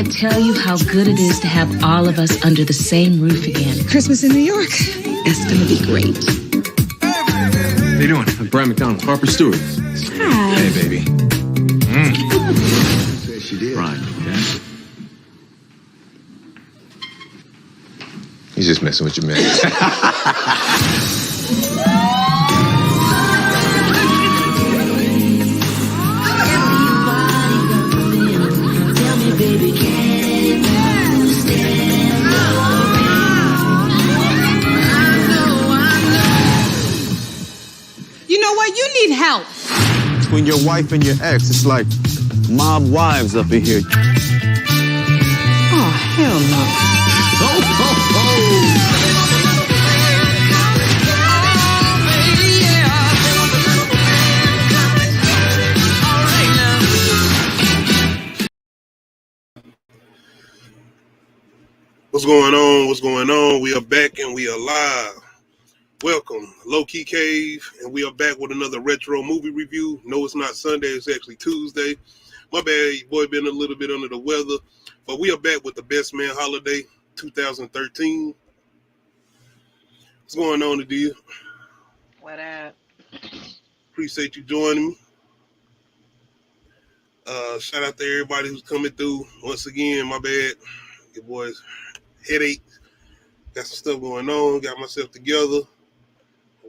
can't tell you how good it is to have all of us under the same roof again. Christmas in New York. It's gonna be great. How you doing? I'm Brian McDonald, Harper Stewart. Hi. Hey, baby. She did. Brian, okay? He's just messing with your man. You know what? You need help. Between your wife and your ex, it's like mob wives up in here. Oh, hell no. What's going on? What's going on? We are back and we are live. Welcome, Low Key Cave, and we are back with another retro movie review. No, it's not Sunday, it's actually Tuesday. My bad, your boy been a little bit under the weather, but we are back with the Best Man Holiday 2013. What's going on, Adia? What up? Appreciate you joining me. Shout out to everybody who's coming through. Once again, my bad, your boy's headache. Got some stuff going on. Got myself together.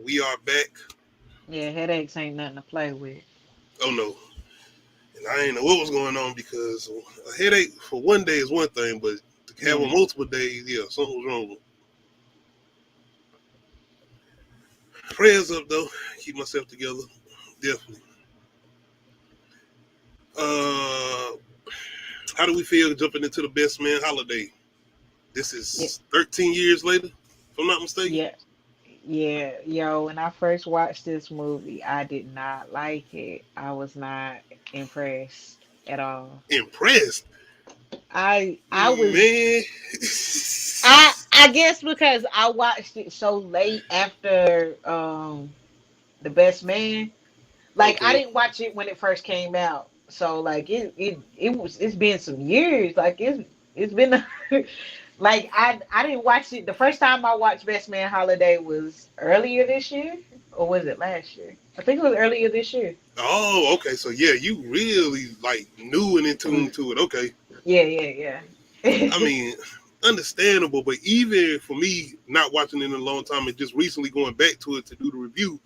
We are back. Yeah, headaches ain't nothing to play with. Oh no. And I didn't know what was going on because a headache for one day is one thing, but to have on multiple days, yeah, something was wrong. Prayers up though. Keep myself together. Definitely. How do we feel jumping into the Best Man Holiday? This is 13 years later, if I'm not mistaken. Yeah, yo, when I first watched this movie, I did not like it. I was not impressed at all. Impressed? I was, Man. I guess because I watched it so late after The Best Man. Like Okay. I didn't watch it when it first came out. So like it's been some years. Like it's been like I didn't watch it. The first time I watched Best Man Holiday was earlier this year, or was it last year? I think it was earlier this year. Oh, okay. So yeah, you really like new and in tune to it. Okay. Yeah. I mean, understandable, but even for me not watching it in a long time and just recently going back to it to do the review,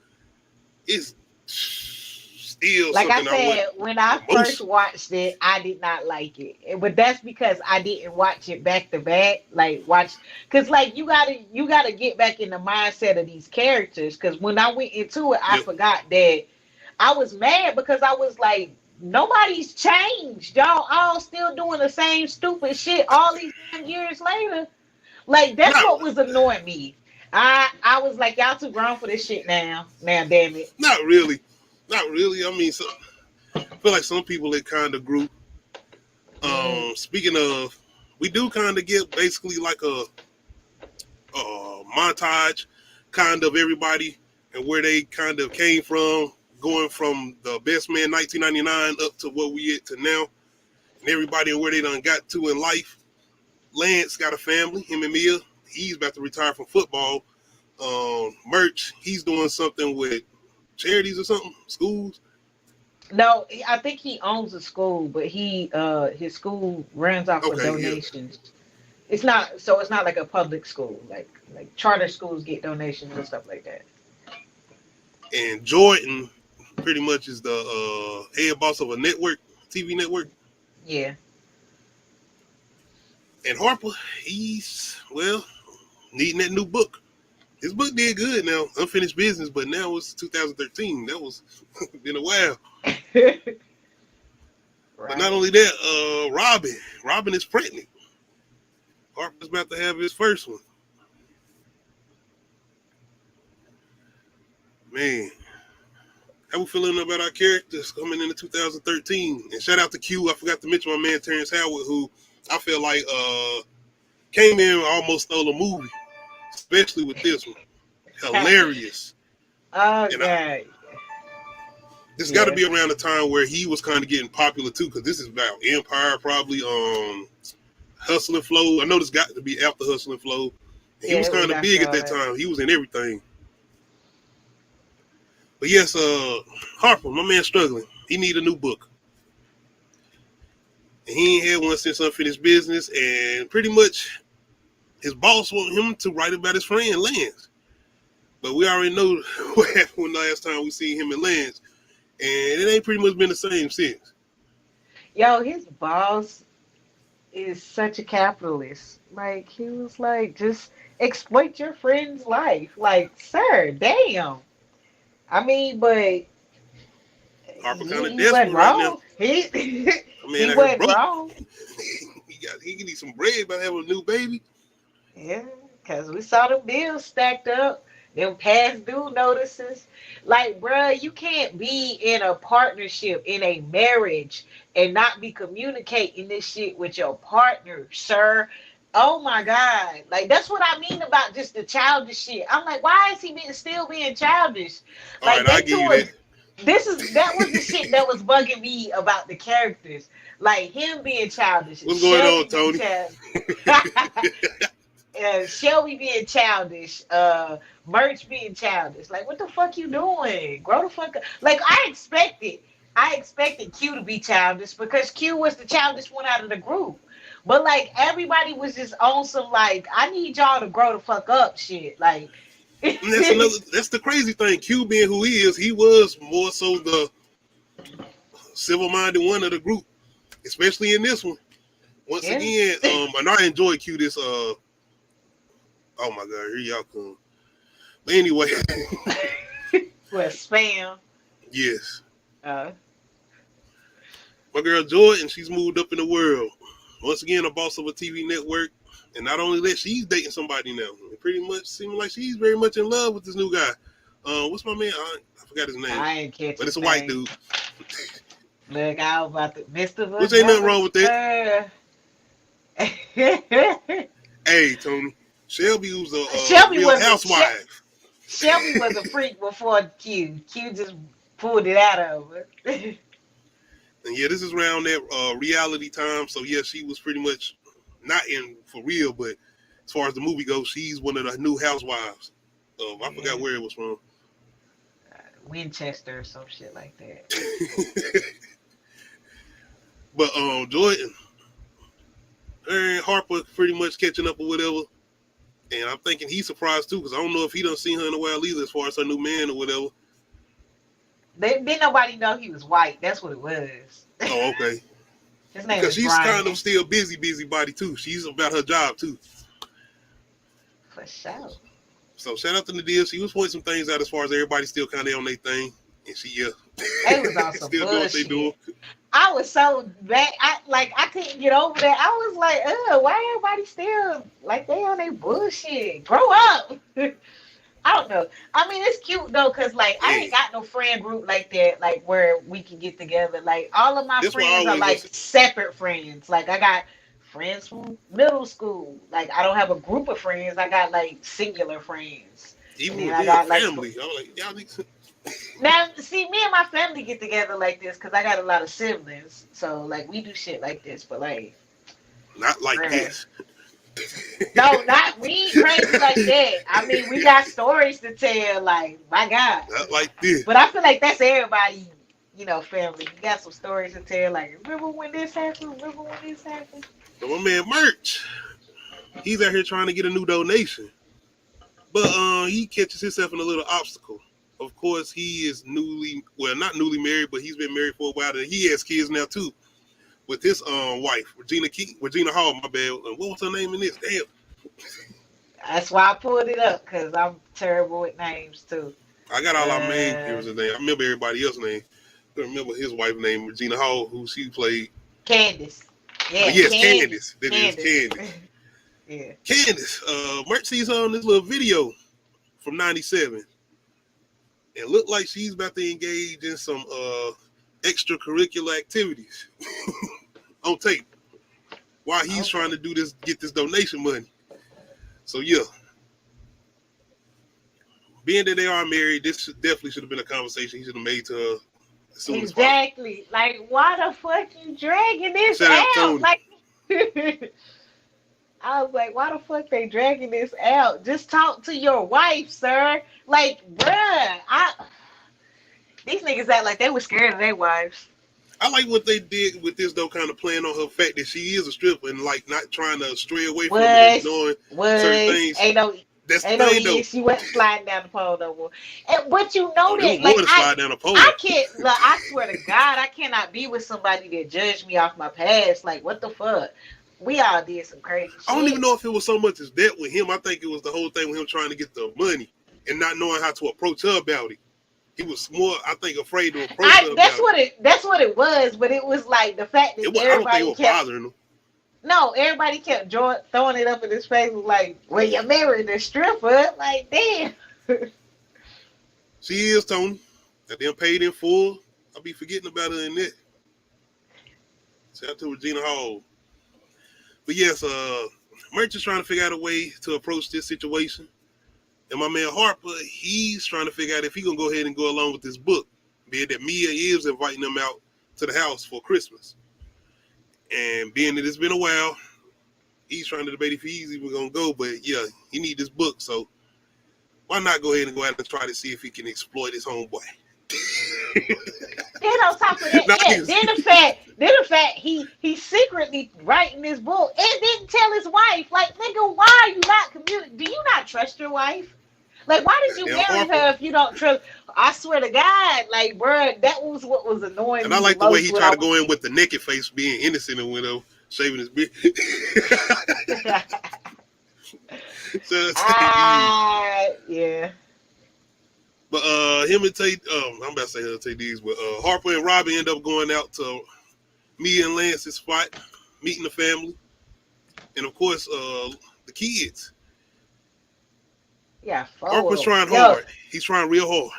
it's still like I something said, when I first watched it, I did not like it. But that's because I didn't watch it back to back. Like because like you gotta get back in the mindset of these characters. Because when I went into it, I forgot that I was mad because I was like, nobody's changed. Y'all all still doing the same stupid shit all these damn years later. Like that's what was annoying me. I was like, y'all too grown for this shit now. Now, damn it. Not really. I mean, I feel like some people that kind of group. Speaking of, we do kind of get basically like a montage, kind of everybody and where they kind of came from, going from the Best Man 1999 up to what we at to now, and everybody and where they done got to in life. Lance got a family, him and Mia. He's about to retire from football. Merch, he's doing something with charities or something, schools. No, I think he owns a school, but his school runs off of donations. Yeah. It's not like a public school, like charter schools get donations and stuff like that. And Jordan pretty much is the head boss of a TV network. Yeah. And Harper, he's needing that new book. His book did good now, Unfinished Business, but now it's 2013. That was been a while. Right. But not only that, Robin is pregnant. Harper's about to have his first one. Man, how we feeling about our characters coming into 2013? And shout out to Q. I forgot to mention my man Terrence Howard, who I feel like came in and almost stole a movie, especially with this one. Hilarious. Oh, God. This got to be around the time where he was kind of getting popular too, because this is about Empire, probably. Hustle and Flow. I know this got to be after Hustle and Flow. He was kind of big at that time. He was in everything. But yes, Harper, my man, struggling. He need a new book. And he ain't had one since Unfinished Business, and pretty much his boss want him to write about his friend Lance. But we already know what happened when last time we seen him and Lance, and it ain't pretty much been the same since. Yo, his boss is such a capitalist. Like, he was like, just exploit your friend's life. Like, sir, damn. I mean, but Harper kind of he desperate wasn't right wrong. now. He wasn't wrong. he need some bread about having a new baby. Yeah, because we saw the bills stacked up, them past due notices. Like, bruh, you can't be in a partnership, in a marriage, and not be communicating this shit with your partner, sir. Oh my God. Like, that's what I mean about just the childish shit. I'm like, why is he still being childish? Like, all right, I give you that. That was the shit that was bugging me about the characters. Like, him being childish. What's going on, Tony? Shelby being childish, Merch being childish. Like, what the fuck you doing? Grow the fuck up. Like, I expected Q to be childish because Q was the childish one out of the group. But like, everybody was just on some like, I need y'all to grow the fuck up shit. Like, that's the crazy thing. Q being who he is, he was more so the civil-minded one of the group, especially in this one. Once again, and I enjoy Q this. Oh my God, here y'all come. But anyway, what, spam? Yes. My girl Jordan, she's moved up in the world. Once again, a boss of a TV network, and not only that, she's dating somebody now. It pretty much seeming like she's very much in love with this new guy. What's my man? I forgot his name. I ain't catch. But it's a white dude. Look, I was about to, Mr. Which ain't nothing wrong with that. Hey, Tony. Shelby was a real housewife. Shelby was a freak before Q. Q just pulled it out of her. And yeah, this is around that reality time. So yeah, she was pretty much not in for real, but as far as the movie goes, she's one of the new housewives. I forgot where it was from. Winchester or some shit like that. But Jordan and Harper pretty much catching up or whatever. And I'm thinking he's surprised too, because I don't know if he done seen her in a while either, as far as her new man or whatever. Didn't nobody know he was white. That's what it was. Oh, okay. His name because is she's Brian. kind of still busybody too. She's about her job too. For sure. So shout out to Nadia. She was pointing some things out as far as everybody still kind of on their thing, and she They was on some still doing what they doing. I was so bad. I couldn't get over that. I was like, why everybody still like they on their bullshit? Grow up. I don't know. I mean, it's cute though, cause like I ain't got no friend group like that, like where we can get together. Like all of my friends are like separate friends. Like I got friends from middle school. Like I don't have a group of friends. I got like singular friends. Even with their family, I'm like, y'all need to. Now, see, me and my family get together like this because I got a lot of siblings. So like we do shit like this, but like not like this. No, we ain't crazy like that. I mean, we got stories to tell, like, my God. Not like this. But I feel like that's everybody, family. You got some stories to tell, like, remember when this happened? Remember when this happened? So my man Merch, he's out here trying to get a new donation. But he catches himself in a little obstacle. Of course, he is not newly married, but he's been married for a while, and he has kids now, too. With his wife, Regina Hall, my bad. What was her name in this? Damn. That's why I pulled it up, because I'm terrible with names, too. I got all our main characters' name. I remember everybody else's name. I remember his wife's name, Regina Hall, who she played. Candace. Yeah, yes, Candace. That is Candace. Yeah. Candace. Merch sees her on this little video from 97. It looked like she's about to engage in some extracurricular activities on tape while he's trying to get this donation money. So yeah, being that they are married, this definitely should have been a conversation he should have made to her as soon as possible. Exactly. Like, why the fuck you dragging this Shout out out? Tony. Like, I was like, why the fuck they dragging this out? Just talk to your wife, sir. Like, bruh, these niggas act like they were scared of their wives. I like what they did with this though, kind of playing on her fact that she is a stripper and like not trying to stray away from it, and knowing certain things. That's the thing though. She wasn't sliding down the pole no more. But you know that, It was more than slide down the pole. I can't. Look, I swear to God, I cannot be with somebody that judged me off my past. Like, what the fuck? We all did some crazy shit. I don't even know if it was so much as that with him. I think it was the whole thing with him trying to get the money and not knowing how to approach her about it. He was more, I think, afraid to approach her That's about it. That's what it was. But it was like the fact that I don't think everybody it was kept. bothering him. No, everybody kept throwing it up in his face. Was like, well, you married a stripper. Like, damn. She is, Tony. Got them paid in full. I'll be forgetting about her in that. Shout out to Regina Hall. But yes, Merch is trying to figure out a way to approach this situation. And my man Harper, he's trying to figure out if he gonna go ahead and go along with this book, being that Mia is inviting them out to the house for Christmas. And being that it's been a while, he's trying to debate if he's even gonna go. But yeah, he need this book, so why not go ahead and go out and try to see if he can exploit his homeboy? Then on top of that, then the fact he secretly writing this book and didn't tell his wife. Like, nigga, why are you not communicating? Do you not trust your wife? Like, why did you marry her if you don't trust? I swear to God, like, bruh, that was what was annoying. And I like the way he tried to go in with the naked face, being innocent and widow, shaving his beard. Yeah. But him and Tate, I'm about to say her Tate Diggs, but Harper and Robbie end up going out to Mia and Lance's spot, meeting the family, and of course the kids. Yeah, Harper's trying hard. He's trying real hard.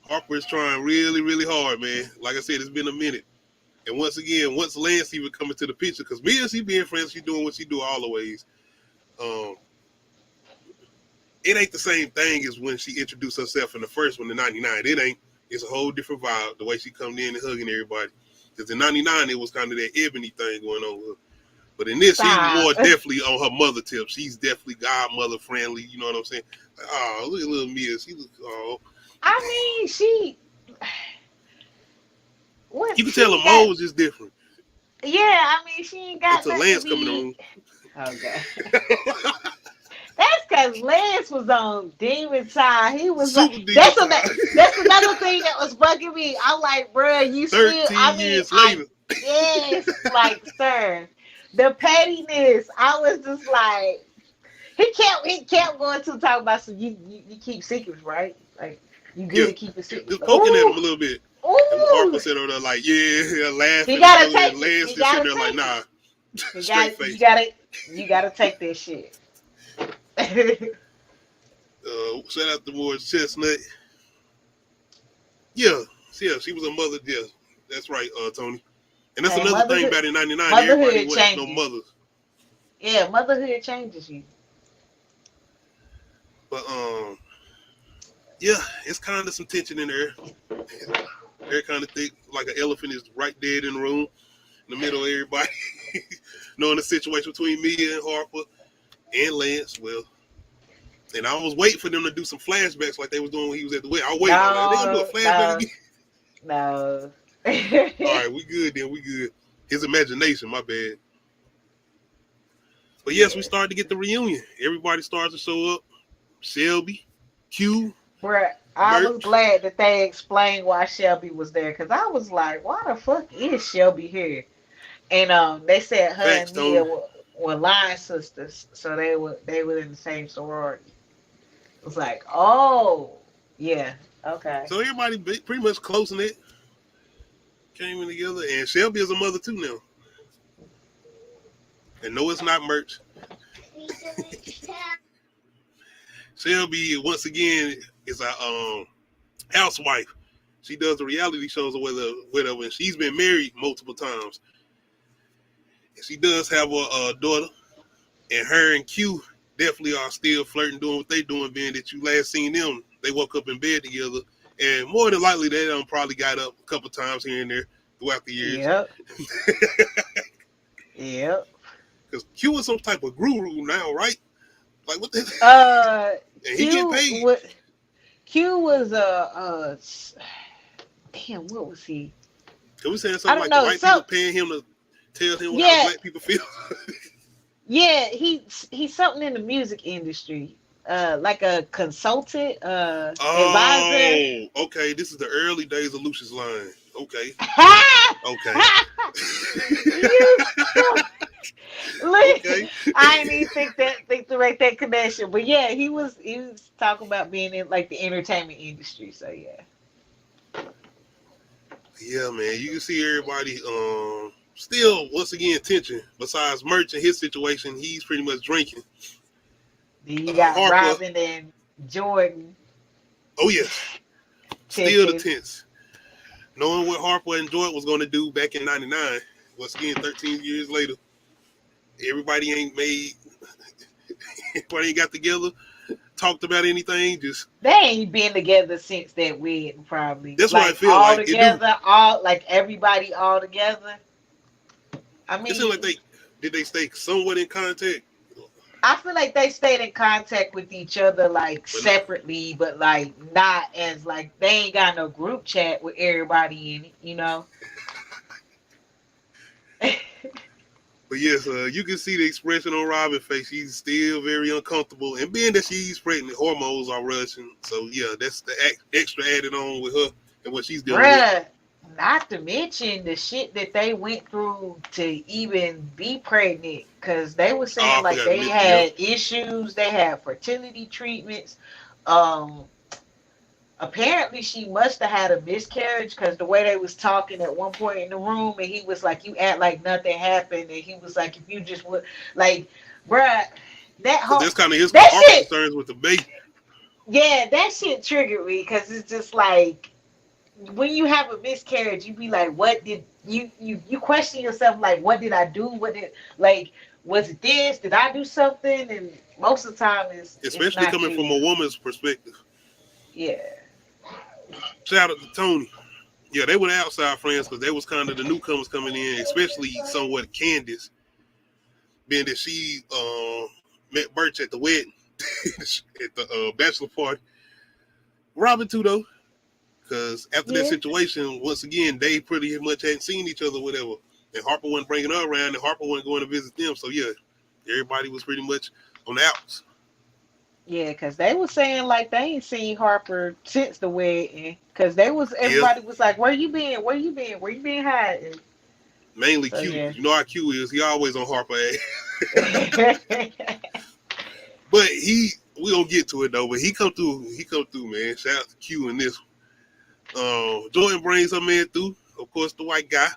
Harper's trying really, really hard, man. Like I said, it's been a minute. And once again, once Lance even come into the picture, because Mia, she being friends, she doing what she do all the ways. It ain't the same thing as when she introduced herself in the first one, the 99. It ain't. It's a whole different vibe, the way she come in and hugging everybody. Because in 99, it was kind of that ebony thing going on with her. But in this, she's more definitely on her mother tip. She's definitely godmother friendly. You know what I'm saying? Like, oh, look at little Mia. She looks, oh. I mean, she... You can tell her mode was just different. Yeah, I mean, she ain't got Until Lance coming on. Okay. That's because Lance was on Demon Time. He was like, that's another thing that was bugging me. I'm like, bro, you still, 13 years later. Yes, like, sir. The pettiness. I was just like, he kept going to talk about, so you keep secrets, right? Like, you good to keep a secret. Just poking at him a little bit. Ooh. And Harper said over there like, yeah, laughing. You gotta take and Lance just sitting there like, nah. Straight face. You gotta take this shit. Shout out to Morris Chestnut. Yeah, she was a mother. Yeah, that's right, Tony. And that's another thing about in '99. Everybody wasn't no mothers. Yeah, motherhood changes you. But yeah, it's kind of some tension in there. They're kind of thick, like an elephant is right dead in the room, in the middle of everybody. Knowing the situation between Mia and Harper and Lance, well, and I was waiting for them to do some flashbacks like they was doing when he was at the wedding. I was waiting on that. They gonna do a flashback again? No. All right, we good then. We good. His imagination, my bad. But yes, we started to get the reunion. Everybody starts to show up. Shelby, Q. Bruh, I was glad that they explained why Shelby was there, because I was like, why the fuck is Shelby here? And they said her and Mia were line sisters, so they were in the same sorority. It was like, oh, yeah, okay. So everybody pretty much closing it. Came in together, and Shelby is a mother too now. And no, it's not Merch. Shelby, once again, is a housewife. She does the reality shows or whatever, and she's been married multiple times. And she does have a daughter, and her and Q definitely are still flirting, doing what they doing, being that you last seen them they woke up in bed together, and more than likely they done probably got up a couple times here and there throughout the years. Yep. Yep. Because Q is some type of guru now, right? Like what the? And he get paid. Q was damn. What was he? Can we saying something like the white people paying him to tell him how black people feel? Yeah, he's something in the music industry, like a consultant, advisor. Okay. This is the early days of Lucius Line. Okay. Okay. Okay. I didn't even think to make that connection, but yeah, he was talking about being in like the entertainment industry. So yeah. Yeah, man, you can see everybody still once again tension. Besides Merch and his situation, he's pretty much drinking. Then you got Harper, Robin and Jordan. Oh yeah, still the tense. Knowing what Harper and Jordan was going to do back in '99, once again 13 years later, everybody ain't got together, talked about anything. Just they ain't been together since that wedding, probably. That's like, what I feel all like. Together, all like everybody all together. I mean, it seemed like they stay somewhat in contact. I feel like they stayed in contact with each other like separately, but like not as like they ain't got no group chat with everybody in it, you know. But yes, you can see the expression on Robin's face. She's still very uncomfortable, and being that she's pregnant, hormones are rushing. So yeah, that's the extra added on with her and what she's dealing with. Not to mention the shit that they went through to even be pregnant, because they were saying like they had issues, they had fertility treatments. Apparently she must have had a miscarriage, because the way they was talking at one point in the room, and he was like, you act like nothing happened, and he was like, if you just would, like, bruh, that whole that's kind of his concerns with the baby. Yeah, that shit triggered me, because it's just like, when you have a miscarriage, you be like, what did you question yourself, like, what did I do? Was it this? Did I do something? And most of the time especially coming from a woman's perspective. Yeah. Shout out to Tony. Yeah, they were the outside friends because they was kind of the newcomers coming in, especially somewhat Candace, being that she met Birch at the wedding, at the bachelor party. Robin too, though, because after that situation, once again, they pretty much hadn't seen each other, whatever. And Harper wasn't bringing her around, and Harper wasn't going to visit them. So yeah, everybody was pretty much on the outs. Yeah, because they were saying like they ain't seen Harper since the wedding. Because everybody was like, where you been? Where you been? Where you been hiding? Mainly Q. Yeah. You know how Q is. He always on Harper ass. But we gonna get to it though. But he come through, man. Shout out to Q in this one. Jordan brings her man through. Of course, the white guy.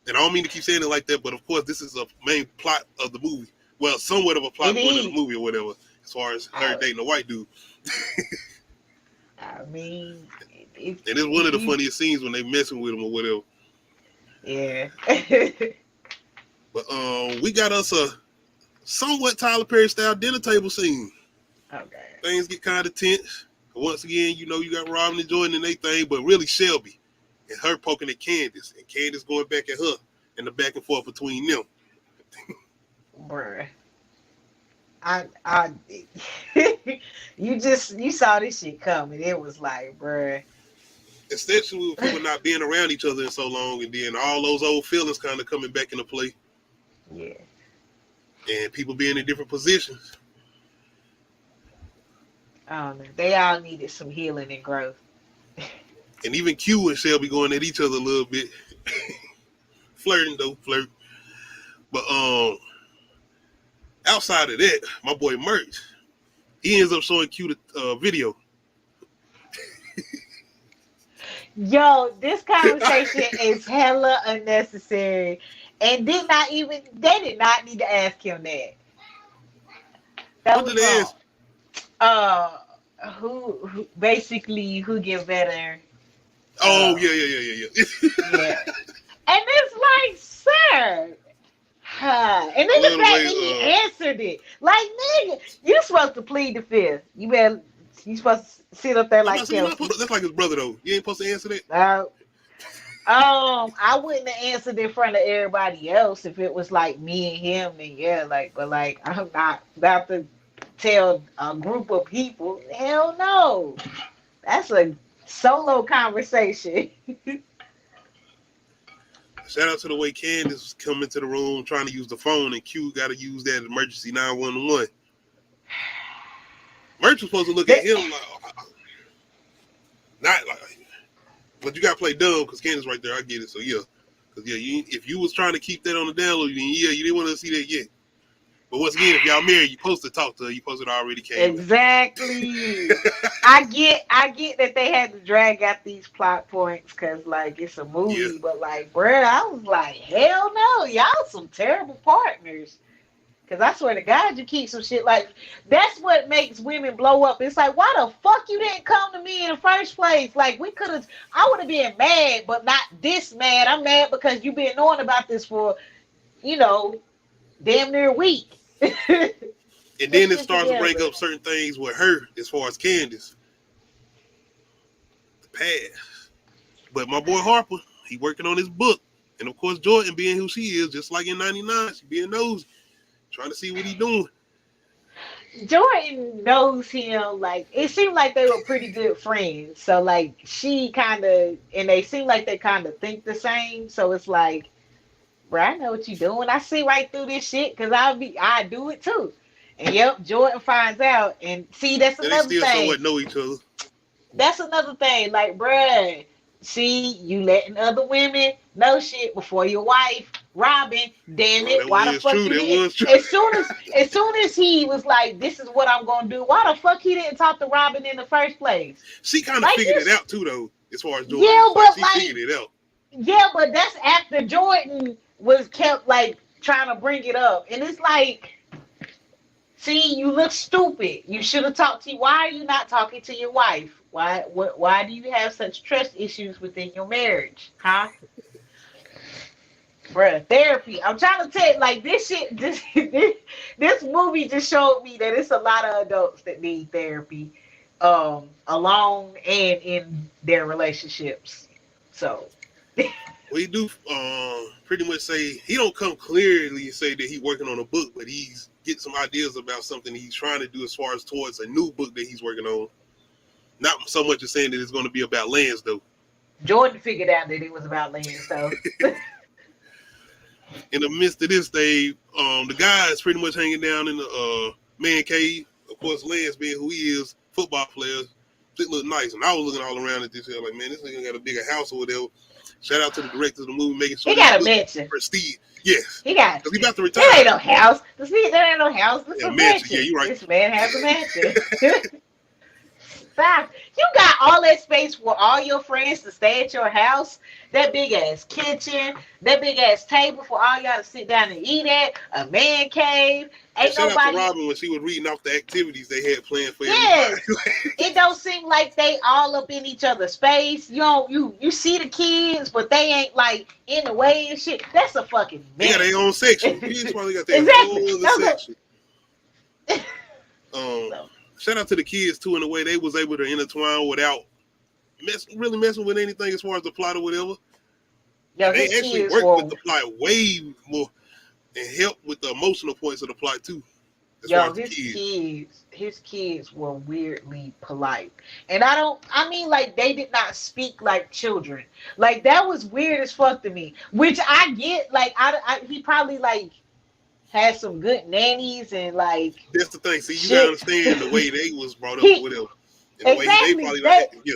And I don't mean to keep saying it like that, but of course, this is a main plot of the movie. Well, somewhat of a plot point of the movie or whatever. As far as her dating a white dude. I mean, and it's one of the funniest scenes when they messing with him or whatever. Yeah. But we got us a somewhat Tyler Perry style dinner table scene. Okay. Things get kind of tense. Once again, you know, you got Robin and Jordan and they thing, but really Shelby and her poking at Candace, and Candace going back at her, and the back and forth between them. Bruh. You saw this shit coming. It was like, bruh. Especially with people not being around each other in so long, and then all those old feelings kind of coming back into play. Yeah. And people being in different positions. I don't know. They all needed some healing and growth. And even Q and Shelby going at each other a little bit. Flirting though, flirt. But outside of that, my boy Merch, he ends up showing Q the video. Yo, this conversation is hella unnecessary. And they did not need to ask him that. What did they ask? Who basically who get better? Oh, yeah. Yeah. And it's like, sir. And then the fact that he answered it. Like, nigga, you supposed to plead the fifth. You better You supposed to sit up there I'm like not saying you're not Kelsey. that's like his brother though. You ain't supposed to answer that. I wouldn't have answered in front of everybody else if it was like me and him. Then yeah, but I'm not about to tell a group of people. Hell no, that's a solo conversation. Shout out to the way Candace come into the room trying to use the phone, and Q got to use that emergency 911. Merch was supposed to look at him like, not like, but you got to play dumb because Candace right there. I get it. So yeah, because if you was trying to keep that on the download, then yeah, you didn't want to see that yet. But once again, if y'all married, you supposed to talk to her. You supposed to already came. Exactly. I get that they had to drag out these plot points because like it's a movie, Yeah. but like, bruh, I was like, hell no, y'all some terrible partners. Because I swear to God, you keep some shit like that's what makes women blow up. It's like, why the fuck you didn't come to me in the first place? Like we could have, I would have been mad, but not this mad. I'm mad because you've been knowing about this for, damn near a week. And then it starts to break up certain things with her as far as Candace. The past. But my boy Harper, he working on his book. And of course, Jordan being who she is, just like in 99, she being nosy. Trying to see what he doing. Jordan knows him. Like it seemed like they were pretty good friends. So like she kind of, and they seem like they kind of think the same. So it's like, bro, I know what you doing. I see right through this shit because I do it too. And yep, Jordan finds out. And see, that's And another they still thing. somewhat know each other. That's another thing. Like, bruh, see, you letting other women know shit before your wife. Robin, damn it, why the fuck you didn't? As soon as he was like, this is what I'm gonna do, why the fuck he didn't talk to Robin in the first place? She kind of Like figured this- it out too, though, as far as Jordan. Yeah, but she figured it out. Yeah, but that's after Jordan was kept like trying to bring it up. And it's like, see, you look stupid. You should have talked to why are you not talking to your wife? Why do you have such trust issues within your marriage? Huh? Bruh, therapy. I'm trying to tell you, like this shit, this movie just showed me that it's a lot of adults that need therapy, alone and in their relationships. So We do pretty much say he don't come clearly say that he's working on a book, but he's getting some ideas about something he's trying to do as far as towards a new book that he's working on. Not so much as saying that it's going to be about Lance, though. Jordan figured out that it was about Lance, so. In the midst of this, the guy is pretty much hanging down in the man cave. Of course, Lance being who he is, football player, it looked nice. And I was looking all around at this here, like, man, this nigga got a bigger house or whatever. Shout out to the director of the movie, making sure He got a mansion. prestige. Yes, He got. because he about to retire. There ain't no house. There ain't no house. This is Yeah, a mansion. mansion. Yeah, you right. This man has a mansion. Stop. You got all that space for all your friends to stay at your house. That big ass kitchen, that big ass table for all y'all to sit down and eat at. A man cave. Ain't Shout out to nobody. Robin when she was reading off the activities they had planned for Yes. everybody. It don't seem like they all up in each other's space. You see the kids, but they ain't like in the way and shit. That's a fucking They got mess. their own section. Kids probably got their Exactly. whole That's other what- section. Shout out to the kids too in the way they was able to intertwine without really messing with anything as far as the plot or whatever. Yo, They his actually kids worked were with the plot way more and helped with the emotional points of the plot too. As far Yo, as the his kids were weirdly polite. And I mean, like, they did not speak like children. Like, that was weird as fuck to me. Which I get, like, he probably, like, had some good nannies and, like... That's the thing. See, you shit. gotta understand the way they was brought up or whatever. And the way Exactly. they probably like, yeah.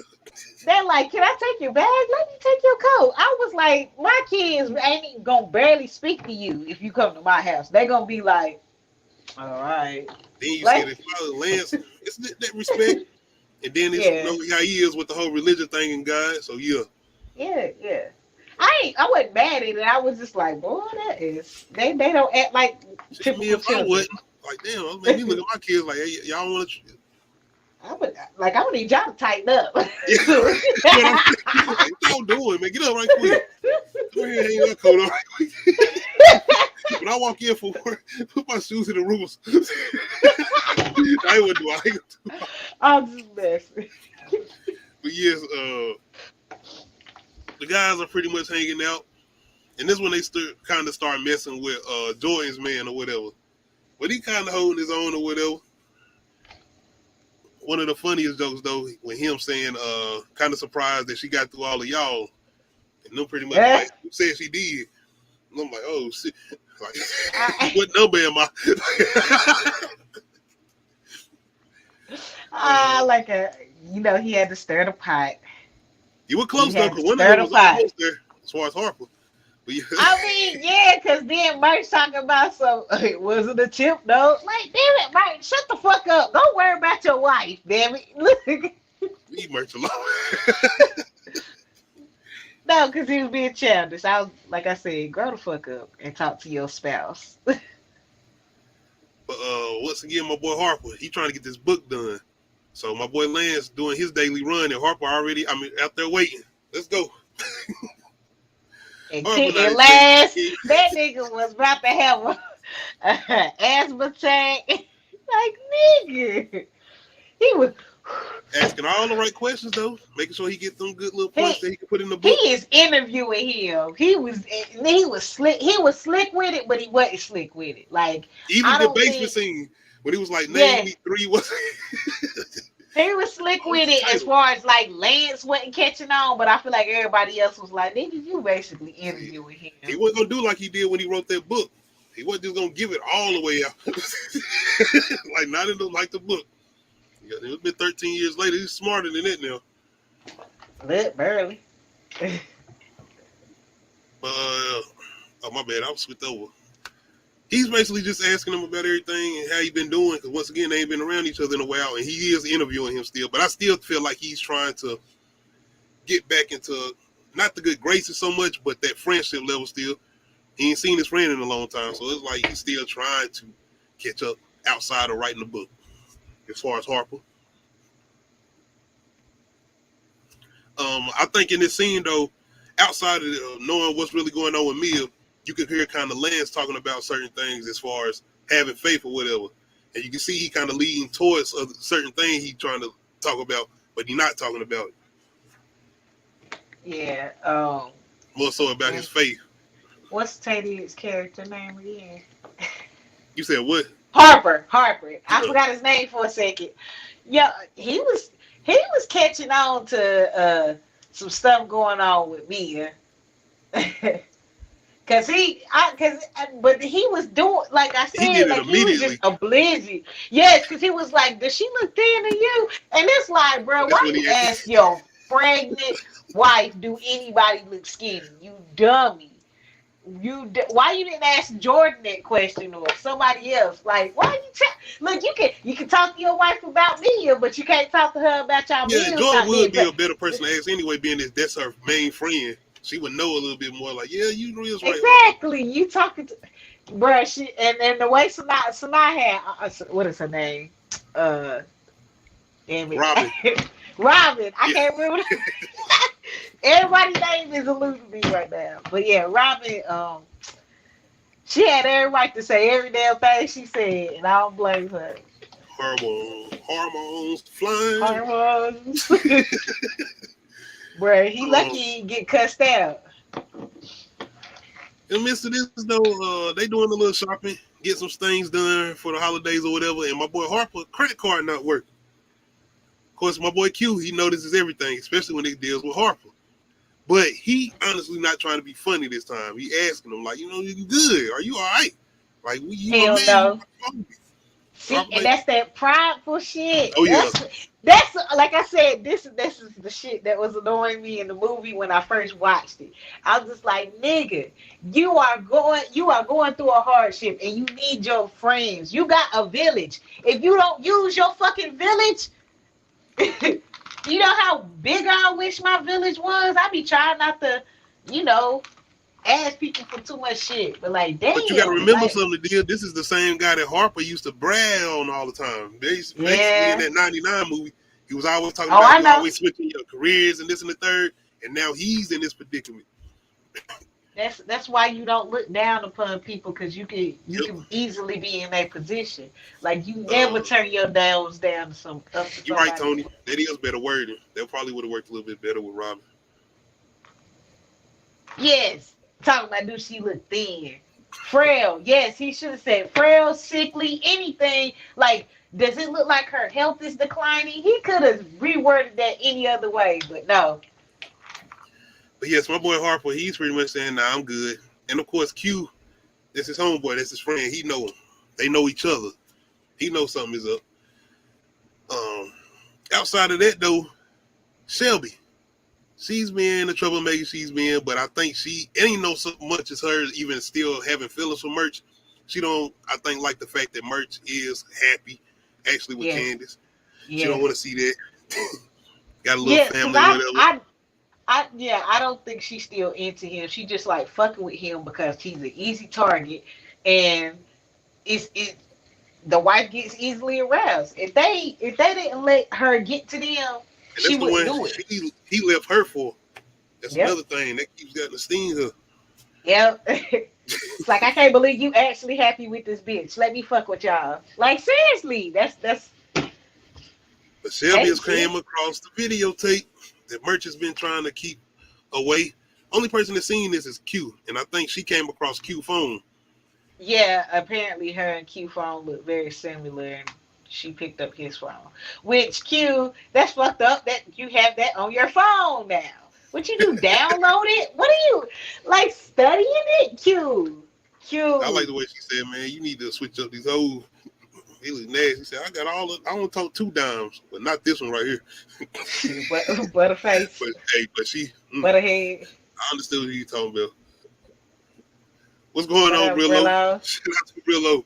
They're like, can I take your bag? Let me take your coat. I was like, my kids ain't even gonna barely speak to you if you come to my house. They're gonna be like, all right. Then you Like- see the father Lance, it's that respect. And then it's Yeah. you know how he is with the whole religion thing and God. So yeah. Yeah. I wasn't mad at it. I was just like, boy, that is they don't act like I typical mean, if I children. wasn't, like damn, man, you look at my kids like, hey, y'all want to I'm gonna need y'all to tighten up. like, what y'all doing, man? Get up right quick. Go ahead and hang that coat on right quick. When I walk in for work, put my shoes in the room. I ain't gonna do it. I'm just messing. But yes, the guys are pretty much hanging out, and this when they kind of start messing with Jordan's man or whatever. But he kind of holding his own or whatever. One of the funniest jokes though, when him saying, kind of surprised that she got through all of y'all, and them pretty much like, who said she did. And I'm like, oh shit, like, what number am I? Like he had to stir the pot. You were close though, because one of them was almost there as far as Harper. But yeah. I mean, yeah, because then Merch talking about was it a tip though? Like, damn it, Merch, shut the fuck up. Don't worry about your wife, damn it. Look. Leave Merch alone. No, because he was being childish. I was, like I said, grow the fuck up and talk to your spouse. But once again, my boy Harper, he trying to get this book done. So my boy Lance doing his daily run, and Harper already, out there waiting. Let's go. And last, that nigga was about to have a asthma attack. Like, nigga. He was asking all the right questions though, making sure he get them good little points that he can put in the book. He is interviewing him. He was slick. He was slick with it, but he wasn't slick with it. Like, even the basement scene when he was like, name me three. He was slick with it as far as like Lance wasn't catching on, but I feel like everybody else was like, nigga, you basically interviewing him. He wasn't gonna do like he did when he wrote that book. He wasn't just gonna give it all the way out. Like not in like the book. Yeah, it's been 13 years later. He's smarter than that now. Barely. Oh my bad, I was switched over. He's basically just asking him about everything and how he been doing, because once again, they ain't been around each other in a while, and he is interviewing him still. But I still feel like he's trying to get back into not the good graces so much, but that friendship level still. He ain't seen his friend in a long time, so it's like he's still trying to catch up outside of writing the book. As far as Harper, I think in this scene though, outside of knowing what's really going on with Mia, you can hear kind of Lance talking about certain things as far as having faith or whatever, and you can see he kind of leading towards a certain thing he's trying to talk about, but he's not talking about it. Yeah. More so about his faith. What's Tady's character name again? You said what? Harper. I forgot his name for a second. Yeah, he was catching on to some stuff going on with Mia. But he was doing, like I said, like he was just oblivious. Yes, because he was like, does she look thin to you? And it's like, bro, why you ask your pregnant wife, do anybody look skinny? You dummy. Why you didn't ask Jordan that question or somebody else? Like, why you look? You can talk to your wife about Mia, but you can't talk to her about y'all. Yeah, Jordan would be a better person to ask anyway, being that's her main friend. She would know a little bit more. Like, yeah, you know is right. Exactly. You talking to, bruh. She and the way Sanaa had what is her name? Damn it. Robin. Robin. I can't remember. Everybody's name is eluding me right now. But yeah, Robin, she had every right to say every damn thing she said, and I don't blame her. Hormones flying. Hormones. Bruh, he lucky he didn't get cussed out. In the midst of this, though, they doing a little shopping, get some things done for the holidays or whatever, and my boy Harper, credit card not working. Of course, my boy Q, he notices everything, especially when he deals with Harper. But he honestly not trying to be funny this time. He asking him, like, you good? Are you all right? Like, hell no. See, and that's that prideful shit. Oh, yeah. That's like I said, this is the shit that was annoying me in the movie when I first watched it. I was just like, nigga, you are going through a hardship and you need your friends. You got a village. If you don't use your fucking village, you know how big I wish my village was? I be trying not to, ask people for too much shit. But like, damn. But you gotta remember something, deal. This is the same guy that Harper used to brag on all the time. Basically in that 99 movie, he was always talking about always switching your careers and this and the third, and now he's in this predicament. That's why you don't look down upon people, because you Yep. can easily be in that position. Like you never turn your nose down to up to You're right, somebody. Tony. That is better wording. That probably would have worked a little bit better with Robin. Yes, talking about do she look thin, frail? Yes, he should have said frail, sickly, anything. Like, does it look like her health is declining? He could have reworded that any other way, but no. But yes, my boy Harper, he's pretty much saying, "Nah, I'm good." And of course, Q, that's his homeboy, that's his friend. He know him. They know each other. He knows something is up. Outside of that though, Shelby, she's been a troublemaker. She's been, but I think she ain't know so much as her even still having feelings for Merch. She don't, I think, like the fact that Merch is happy actually with Candace. She don't want to see that. Got a little family, whatever. I don't think she's still into him. She just like fucking with him because he's an easy target, and the wife gets easily aroused. If they didn't let her get to them, she wouldn't do it. He left her for. That's another thing that keeps getting the steam her. Yep. It's like, I can't believe you actually happy with this bitch. Let me fuck with y'all. Like, seriously, that's. But Shelby has came across the videotape that Merch has been trying to keep away. Only person that's seen this is Q, and I think she came across Q phone. Yeah, apparently her and Q phone look very similar, and she picked up his phone. Which, Q, that's fucked up that you have that on your phone now. What you do, download it? What are you, like, studying it? Q. I like the way she said, man, you need to switch up these old. He look nasty. He said, I got all of, I want to talk 2 dimes, but not this one right here. Butterface. But she. Butterhead. I understood what you talking about. What's going on, Brillo? Shout out to Brillo.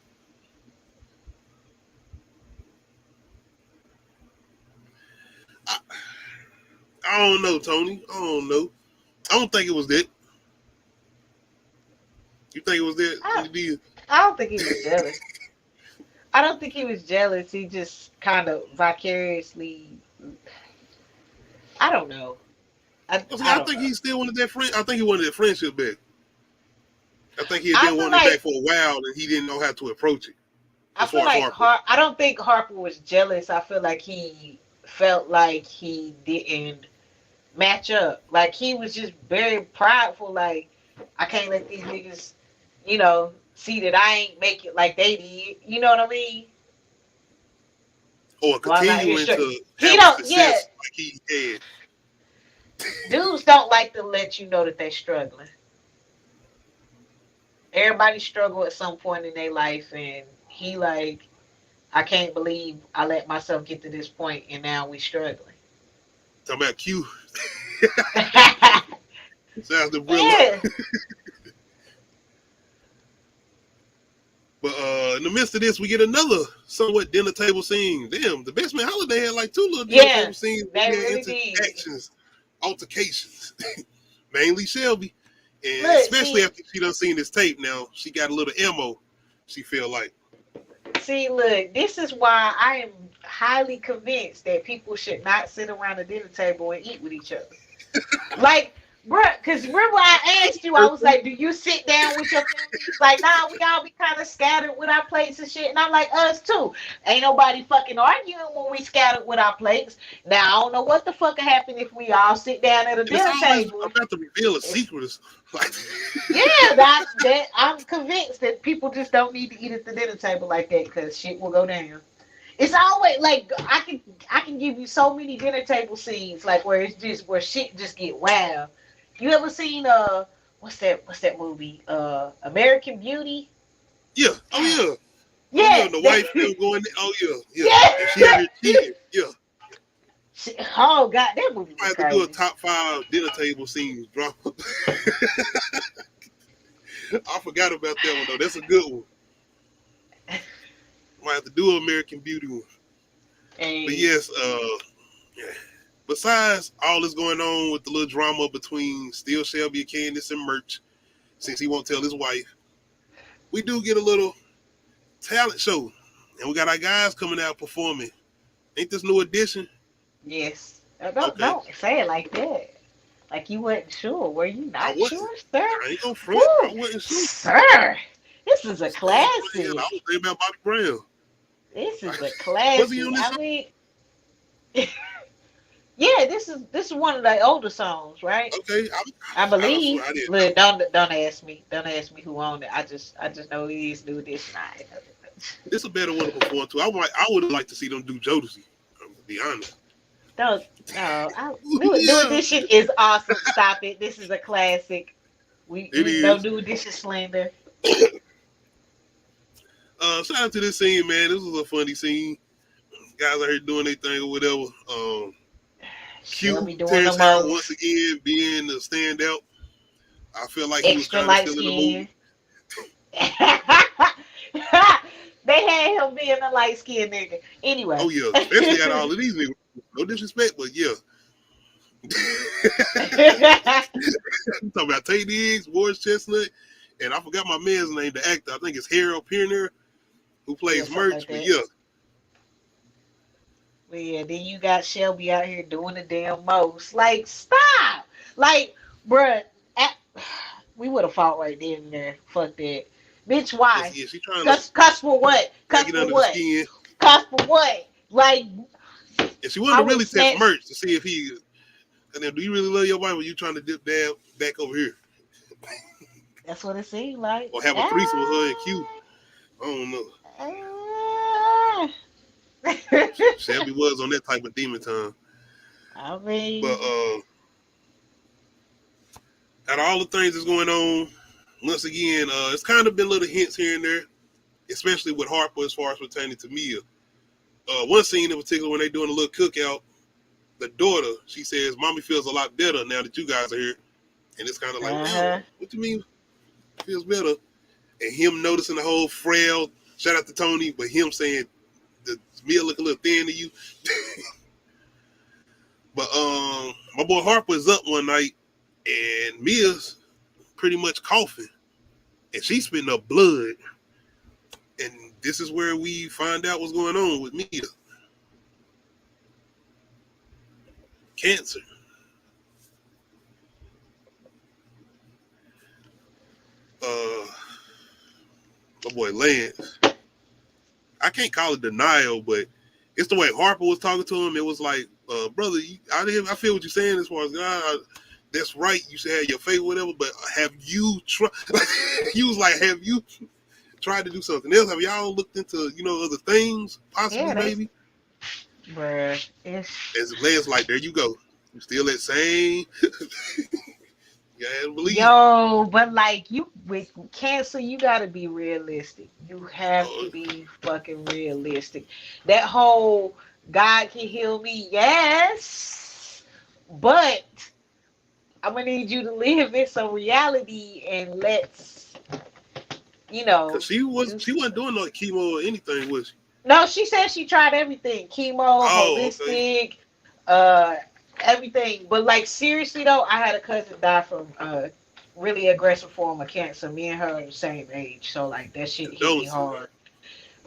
I don't know, Tony. I don't know. I don't think it was that. You think it was that? I don't think he was jealous. I don't think he was jealous. He just kind of vicariously. I don't know. I think he still wanted that friend. I think he wanted that friendship back. I think he had been wanting it back for a while, and he didn't know how to approach it. I feel like I don't think Harper was jealous. I feel like he felt like he didn't match up. Like, he was just very prideful. Like, I can't let these niggas, see that I ain't make it like they did. You know what I mean? Or continuing to he don't. Success like he had. Dudes don't like to let you know that they're struggling. Everybody struggle at some point in their life, and he like, I can't believe I let myself get to this point, and now we struggling. Talking about Q. Sounds the Brillo. Yeah. But in the midst of this, we get another somewhat dinner table scene. Damn, the Best Man Holiday had like 2 little dinner table scenes. They really did. Altercations. Mainly Shelby. And Look, especially after she done seen this tape now, she got a little ammo, she feel like. See, look, this is why I am highly convinced that people should not sit around the dinner table and eat with each other. Like, bruh, because remember I asked you, I was like, do you sit down with your family? He's like, nah, we all be kind of scattered with our plates and shit. And I'm like, us too. Ain't nobody fucking arguing when we scattered with our plates. Now, I don't know what the fuck will happen if we all sit down at a dinner table. I'm about to reveal a secret. Yeah, that I'm convinced that people just don't need to eat at the dinner table like that, because shit will go down. It's always like, I can give you so many dinner table scenes like where it's just where shit just get wild. You ever seen what's that movie? American Beauty? Yeah. Oh yeah. Yeah. The wife still going. Oh yeah. And she had her cheating. Yeah. Oh god, that movie. I have to do a top 5 dinner table scenes drama. I forgot about that one though. That's a good one. Might have to do an American Beauty one. Hey. But yes, besides all this going on with the little drama between Still Shelby and Candace and Merch, since he won't tell his wife, we do get a little talent show. And we got our guys coming out performing. Ain't this New Edition? Yes. Don't say it like that. Like you wasn't sure. Were you I not wasn't. sure, sir? I ain't gonna front. Woo, I wasn't sure. sir. This is a Stan Brown, I classic. was thinking about Bobby Brown. This is a Was he classic. on this I song? mean, yeah, this is one of the older songs, right? Okay, I believe. I didn't. Look, don't ask me. Don't ask me who owned it. I just know it is New Edition. It's a better one to perform to. I would like to see them do Jodeci. To be honest. Don't no. New Edition is awesome. Stop it. This is a classic. We know New Edition slander. Shout out to this scene, man. This was a funny scene. Guys out here doing their thing or whatever. Q She'll be doing Terrence the Howard most. once again being the standout. I feel like he was Extra kind of light still in the skin. movie. They had him being a light skinned nigga. Anyway. Oh yeah, especially out of all of these niggas. No disrespect, but yeah. I'm talking about Tay Diggs, Morris Chestnut, and I forgot my man's name, the actor. I think it's Harold Pierner, who plays something Merch. like But that. yeah, But yeah, then you got Shelby out here doing the damn most. Like, stop. Like, bruh, we would have fought right then and there. Fuck that. Bitch, why? yeah, she trying to Cuss for what? Cuss get for under the what? skin, Cuss for what? Like, and she wanted I to would really snatch- test Merch to see if he. And then, do you really love your wife, or you trying to dip down back over here, that's what it seemed like. or have a threesome with her and Q? I don't know. Shelby was on that type of demon time. I mean, But out of all the things that's going on, once again, it's kind of been little hints here and there, especially with Harper as far as pertaining to Mia. One scene in particular when they're doing a little cookout, the daughter, she says, "Mommy feels a lot better now that you guys are here." And it's kind of like, "Damn, what you mean feels better?" And him noticing the whole frail, shout out to Tony, but him saying, "The Mia look a little thin to you." But my boy Harper is up one night, and Mia's pretty much coughing, and she's spitting up blood. And this is where we find out what's going on with Mia. Cancer. My boy Lance. I can't call it denial, but it's the way Harper was talking to him. It was like, brother, I feel what you're saying as far as God. That's right. You should have your faith, whatever. But have you tried? He was like, have you tried to do something else? Have y'all looked into other things possibly? Yeah, Maybe. bruh, it's As Lance like, there you go. You still that same. You gotta believe. yo, but like you with cancer, you gotta be realistic. You have to be fucking realistic. That whole God can heal me, yes, but I'm gonna need you to live in some reality and let's, Cause she wasn't doing no chemo or anything, was she? No, she said she tried everything, chemo, holistic, everything. But like seriously though, I had a cousin die from really aggressive form of cancer. Me and her are the same age, so like that shit hit me hard.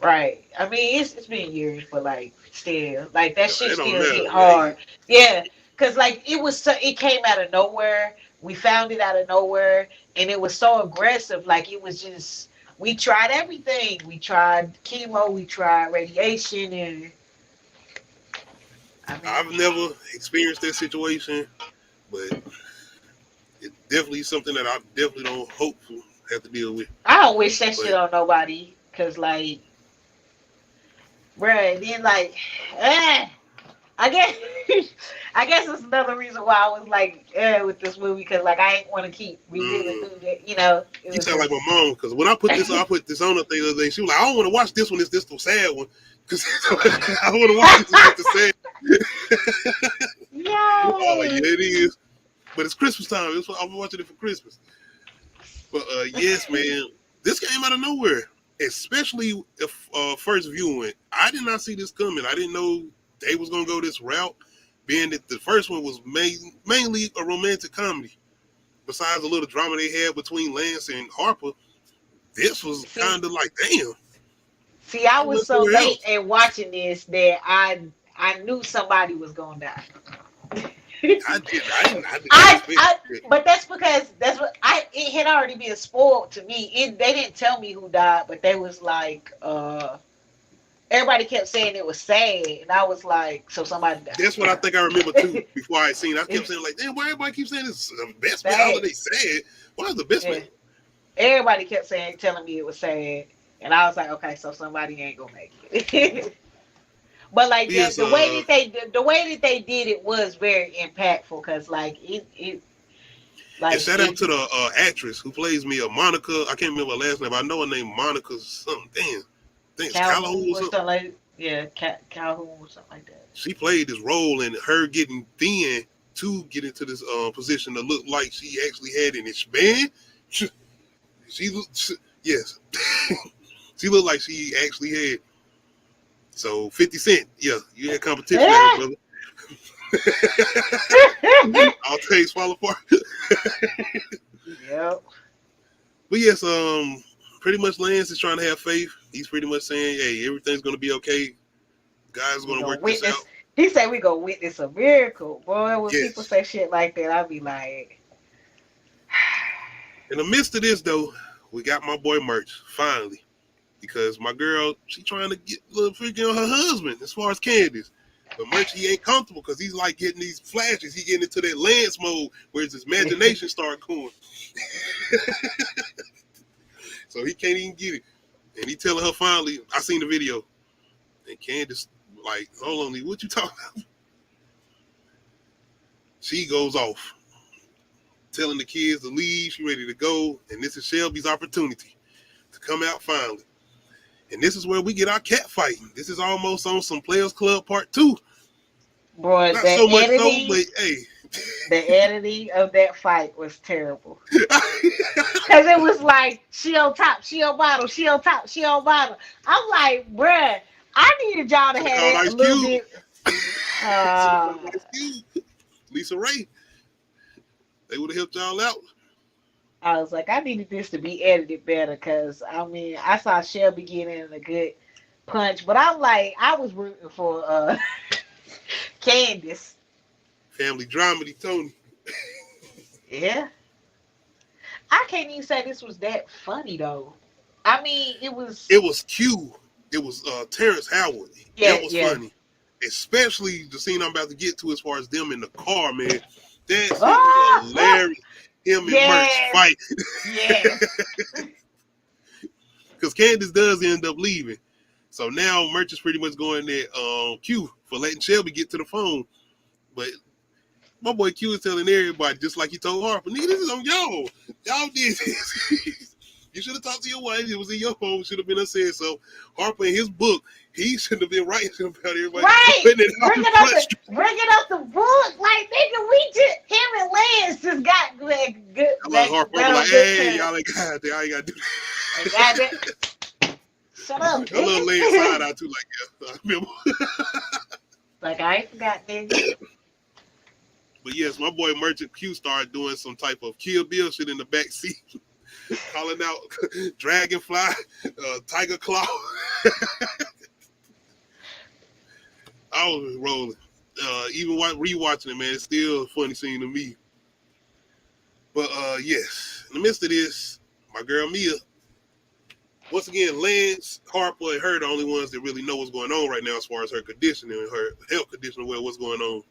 Right. I mean, it's been years, but like still, like that shit still hit hard. Yeah, cause like it came out of nowhere. We found it out of nowhere, and it was so aggressive. Like it was just. We tried everything. We tried chemo. We tried radiation, and I've never experienced that situation, but it's definitely something that I definitely don't hope to have to deal with. I don't wish that shit on nobody, cause like, bruh, then like, I guess it's another reason why I was like, with this movie, cause like I ain't want to keep reliving through that, You sound like my mom, because when I put this on the thing the other day, she was like, I don't want to watch this one. It's this the sad one, because I want to watch this the sad. Oh yeah, it is. But it's Christmas time. I'm watching it for Christmas. But yes, man, this came out of nowhere, especially if first viewing. I did not see this coming. I didn't know they was gonna go this route, being that the first one was mainly a romantic comedy. Besides the little drama they had between Lance and Harper, this was kind of like, damn. See, I was so late in watching this that I knew somebody was gonna die. didn't expect it. But that's because it had already been spoiled to me. They didn't tell me who died, but they was like, everybody kept saying it was sad, and I was like, so somebody died. That's what I think I remember too. Before I seen it, I kept saying like, damn, why everybody keeps saying it's the best man holiday sad? Why is the best man? Everybody kept telling me it was sad, and I was like, okay, so somebody ain't gonna make it. But like the way that they did it was very impactful, because like it. Like, and shout out to the actress who plays me, Monica. I can't remember her last name. I know her name, Monica something. Damn, I think it's Calhoun or something. Calhoun or something like that. She played this role, and her getting thin to get into this position to look like she actually had an expand. She yes, she looked like she actually had. So 50 Cent, yeah, you had competition, brother. All things fall apart. Yep. But yes, pretty much Lance is trying to have faith. He's pretty much saying, hey, everything's gonna be okay. God's gonna work this out. He said we gonna witness a miracle. Boy, when people say shit like that, I'll be like. In the midst of this though, we got my boy Merch, finally. Because my girl, she trying to get a little freaking on her husband as far as Candace. But Merch, he ain't comfortable because he's like getting these flashes. He getting into that Lance mode where his imagination start going. So he can't even get it. And he telling her finally, I seen the video. And Candace like, hold on, what you talking about? She goes off, telling the kids to leave. She ready to go. And this is Shelby's opportunity to come out finally. And this is where we get our cat fighting. This is almost on some Players Club Part 2. Bro, not so much so, but hey. The editing of that fight was terrible. Because it was like, she on top, she on bottom, she on top, she on bottom. I'm like, bruh, I needed y'all to have that a little bit. Lisa Ray. They would have helped y'all out. I was like, I needed this to be edited better, because, I mean, I saw Shelby getting in a good punch, but I'm like, I was rooting for Candace. Family dramedy, Tony. Yeah. I can't even say this was that funny, though. I mean, it was Q. It was Terrence Howard. Yeah, that was funny. Especially the scene I'm about to get to as far as them in the car, man. That was hilarious. Him and Merch fight. Yeah. Because Candace does end up leaving. So now Merch is pretty much going at Q for letting Shelby get to the phone. But my boy Q is telling everybody, just like he told Harper, nigga, this is on y'all. Y'all did this. You should have talked to your wife. It was in your phone. Should have been unsaid. So Harper in his book, he shouldn't have been writing about everybody. Right. Bring it up the book. Like, nigga, him and Lance just got good. I'm like Harper, I'm like, hey, y'all ain't got that. I ain't got to do that. Shut up. A little Lance side out too, like, yeah, I remember. Like, I ain't forgot, nigga. But yes, my boy Merchant Q started doing some type of Kill Bill shit in the back seat. Calling out Dragonfly, Tiger Claw. I was rolling. Even rewatching it, man, it's still a funny scene to me. But yes, in the midst of this, my girl Mia, once again, Lance, Harper, and her the only ones that really know what's going on right now as far as her conditioning and her health condition, well, what's going on.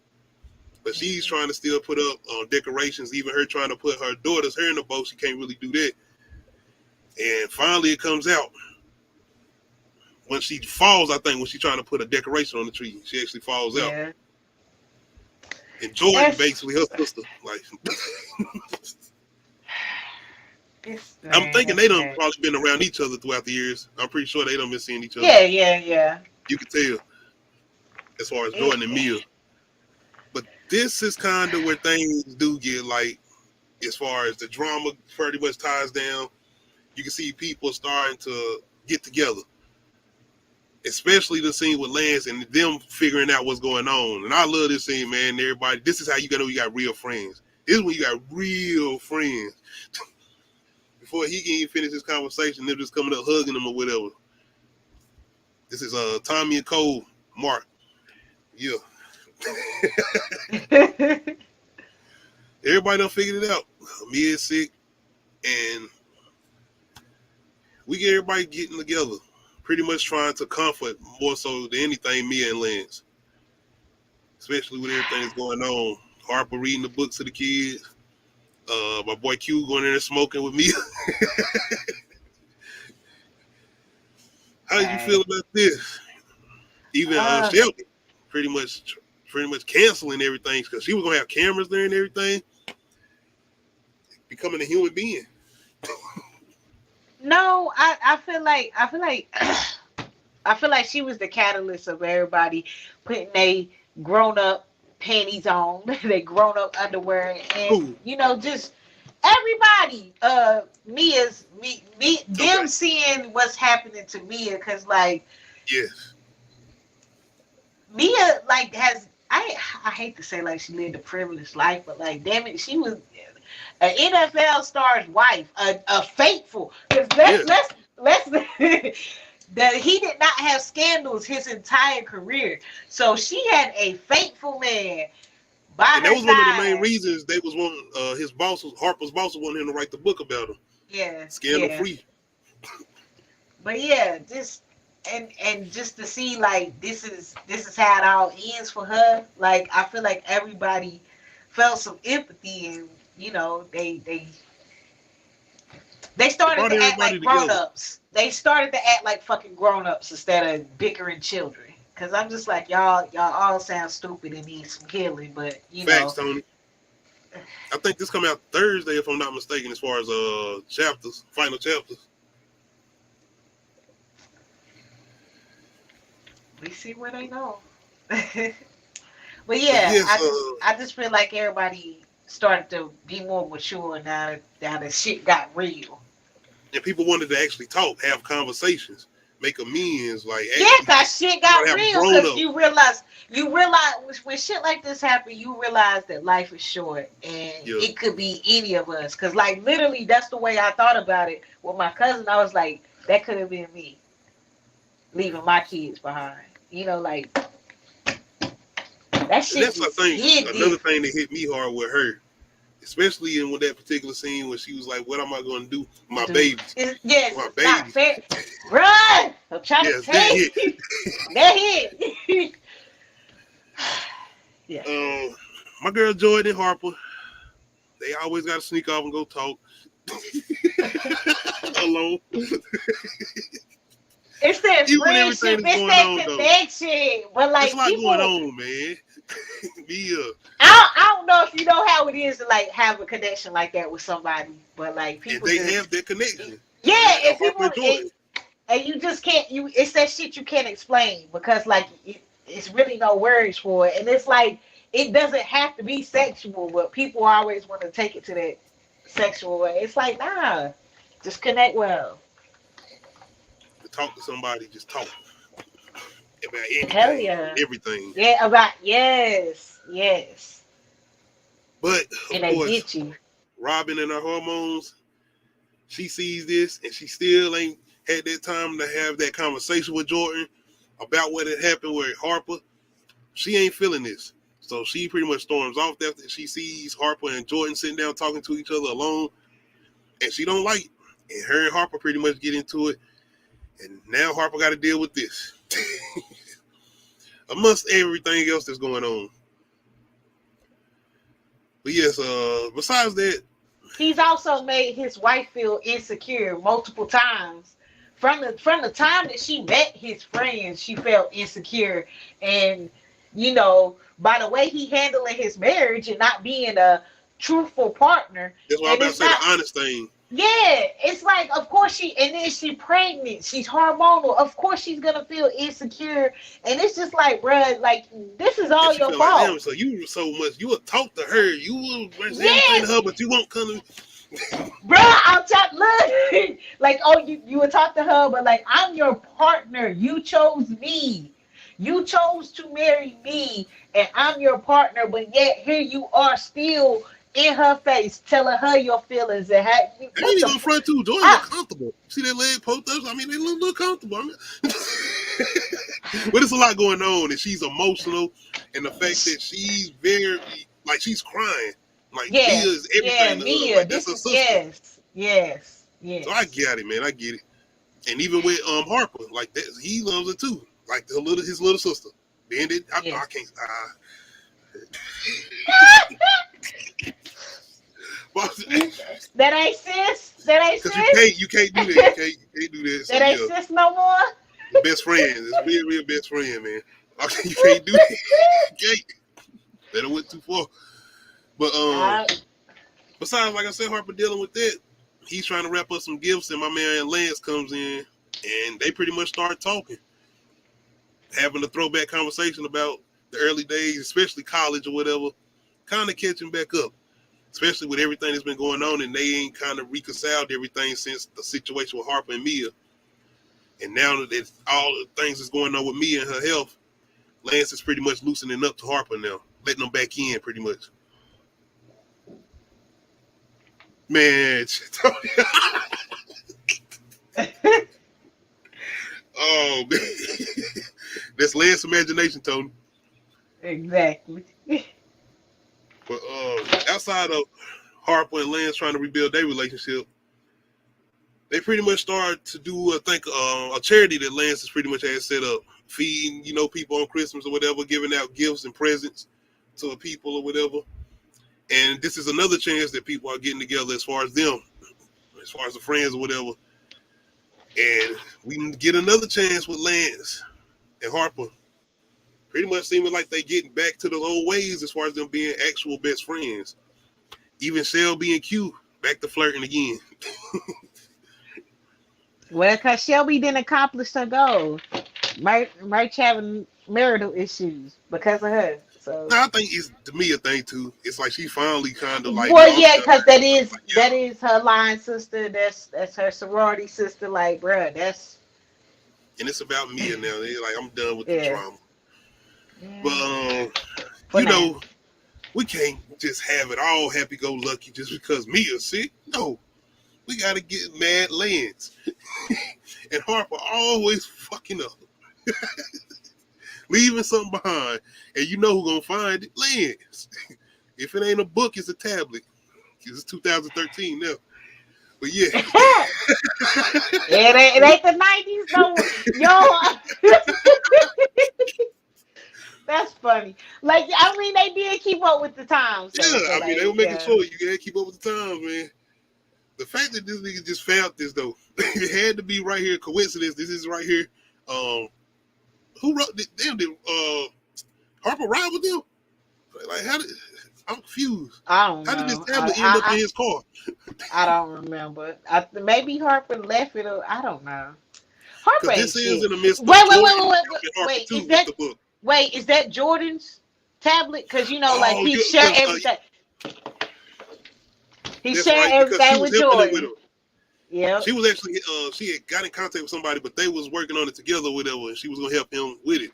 But she's trying to still put up decorations, even her trying to put her daughter's hair in the boat. She can't really do that. And finally it comes out. When she falls, I think, when she's trying to put a decoration on the tree, she actually falls out. Yeah. And Jordan, basically, her sister. Like, I'm thinking they done probably been around each other throughout the years. I'm pretty sure they done been seeing each other. Yeah. You can tell. As far as Jordan and Mia. But this is kind of where things do get, like, as far as the drama pretty much ties down. You can see people starting to get together. Especially the scene with Lance and them figuring out what's going on. And I love this scene, man. Everybody, this is how you know you got real friends. This is when you got real friends. Before he can even finish his conversation, they're just coming up hugging him or whatever. This is Tommy and Cole, Mark. Yeah. Everybody done figured it out. Mia is sick, and we get everybody getting together, pretty much trying to comfort more so than anything Mia and Lance, especially with everything that's going on. Harper reading the books to the kids. My boy Q going in there smoking with Mia. How do you feel about this? Even Shelby pretty much canceling everything because she was gonna have cameras there and everything. Becoming a human being. No, I feel like she was the catalyst of everybody putting they grown up panties on, they grown up underwear, and just everybody. Them seeing what's happening to Mia, because yes, Mia has I hate to say she lived a privileged life, but damn it, she was an NFL star's wife, a faithful. Because let's that he did not have scandals his entire career, so she had a faithful man by her side. That was one of the main reasons they was his boss, Harper's boss, wanted him to write the book about him. Yeah, scandal free. But yeah, just just to see this is how it all ends for her. I feel like everybody felt some empathy, and they started to act like grown-ups. They started to act like fucking grown-ups instead of bickering children. Cause I'm just like, y'all all sound stupid and need some healing, but Facts, Tony. I think this come out Thursday, if I'm not mistaken, as far as chapters, final chapters. We see where they go. But yeah, yes, I just feel like everybody started to be more mature now that shit got real. And people wanted to actually talk, have conversations, make amends. Cause shit got real. Because you realize when shit like this happen, you realize that life is short, and it could be any of us. Cause literally, that's the way I thought about it with my cousin. I was like, that could have been me, leaving my kids behind. That shit. That's the thing. Another thing that hit me hard with her, especially in that particular scene where she was like, "What am I going to do with my babies?" Yes, my babies. Run! I'm trying to tell you. That hit. Yeah. My girl Jordan Harper, they always got to sneak off and go talk. Alone. It's that friendship, it's that connection. But there's a lot going on, man. Mia. I don't know if you know how it is to have a connection like that with somebody, but people have that connection. Yeah, and people and you just can't. It's that shit you can't explain because it's really no words for it, and it's it doesn't have to be sexual, but people always want to take it to that sexual way. It's nah, just connect well. Talk to somebody, just talk about anything. Hell yeah. Everything. Yeah, yes. But and they get you. Robin and her hormones, she sees this and she still ain't had that time to have that conversation with Jordan about what had happened with Harper. She ain't feeling this. So she pretty much storms off after she sees Harper and Jordan sitting down talking to each other alone. And she don't like it. And her and Harper pretty much get into it. And now Harper got to deal with this. Amongst everything else that's going on. But yes, besides that, he's also made his wife feel insecure multiple times. From the time that she met his friends, she felt insecure. And, by the way he handling his marriage and not being a truthful partner. That's why I'm about to say the honest thing. Yeah, it's of course she's pregnant, she's hormonal, of course she's gonna feel insecure, and it's just bruh, this is all your fault. So you will talk to her, you will everything to her, but you won't come to bruh, I'll talk, look, you would talk to her, but I'm your partner, you chose me. You chose to marry me, and I'm your partner, but yet here you are still in her face, telling her your feelings and how you ain't even front too. Jordan look comfortable. See that leg poked up? I mean, they look comfortable. But it's a lot going on, and she's emotional, and the fact that she's very like she's crying, like Mia is everything. Mia. Like, that's her sister. Yes. So I get it, man. I get it. And even with Harper, like that, he loves her too, like his little sister. Then I can't. That ain't sis. That ain't sis. You can't do that. You can't do that. That ain't sis no more. Best friends. It's real best friend, man. You can't do that. You can't. That went too far. But besides, like I said, Harper dealing with that. He's trying to wrap up some gifts, and my man Lance comes in, and they pretty much start talking, having a throwback conversation about the early days, especially college or whatever, kind of catching back up, especially with everything that's been going on, and they ain't kind of reconciled everything since the situation with Harper and Mia. And now that all the things that's going on with Mia and her health, Lance is pretty much loosening up to Harper now, letting them back in pretty much. Man, oh man, that's Lance's imagination, Tony. Exactly. But outside of Harper and Lance trying to rebuild their relationship, they pretty much started to do, I think, a charity that Lance has pretty much had set up, feeding, people on Christmas or whatever, giving out gifts and presents to people or whatever. And this is another chance that people are getting together as far as them, as far as the friends or whatever. And we can get another chance with Lance and Harper. Pretty much seeming like they getting back to the old ways as far as them being actual best friends. Even Shelby and Q back to flirting again. Well, because Shelby didn't accomplish her goal. Merch having marital issues because of her. So I think it's, to me, a thing too. It's like she finally kind of like. Well, yeah, because that is her line sister. That's her sorority sister. Like, bruh, that's. And it's about Mia now. They're like, I'm done with the drama. Yeah. But we can't just have it all happy-go-lucky just because Mia's sick. No, we gotta get mad Lance. And Harper always fucking up. Leaving something behind, and you know who's gonna find it? Lance. If it ain't a book, it's a tablet. It's 2013 now. But yeah. it ain't the 90s, no. Yo. That's funny. Like, I mean, they did keep up with the times. So, yeah, I mean, they were making sure you gotta keep up with the times, man. The fact that this nigga just found this, though, it had to be right here. Coincidence. This is right here. Who wrote them? Did Harper ride with them? Like, how did? I'm confused. I don't know. How did this tablet end up in his car? I don't remember. Maybe Harper left it. I don't know. Harper ain't this shit. is in the midst of Wait, is that Jordan's tablet? Because like he shared everything. He shared everything with Jordan. Yeah. She was actually she had got in contact with somebody, but they was working on it together with her, and she was gonna help him with it.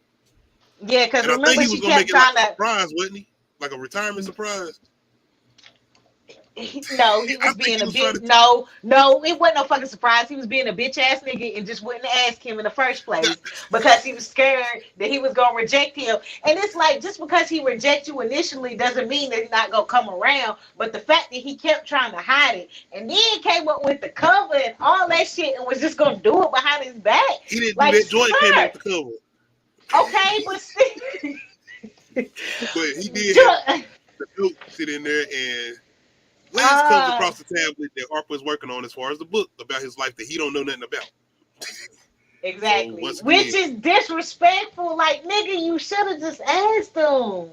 Yeah, because remember I think he was gonna make it like a to surprise, wasn't he? Like a retirement surprise. No, he was being a bitch. No, it wasn't no fucking surprise. He was being a bitch ass nigga and just wouldn't ask him in the first place because he was scared that he was gonna reject him. And it's like, just because he rejects you initially doesn't mean that he's not gonna come around. But the fact that he kept trying to hide it and then came up with the cover and all that shit and was just gonna do it behind his back. He didn't do that. Jordan came up with the cover. Okay, but still. But he did have the note sit in there, and Lance comes across the tablet that Harper is working on as far as the book about his life that he don't know nothing about. Exactly. So which is disrespectful. Like, nigga, you should have just asked them.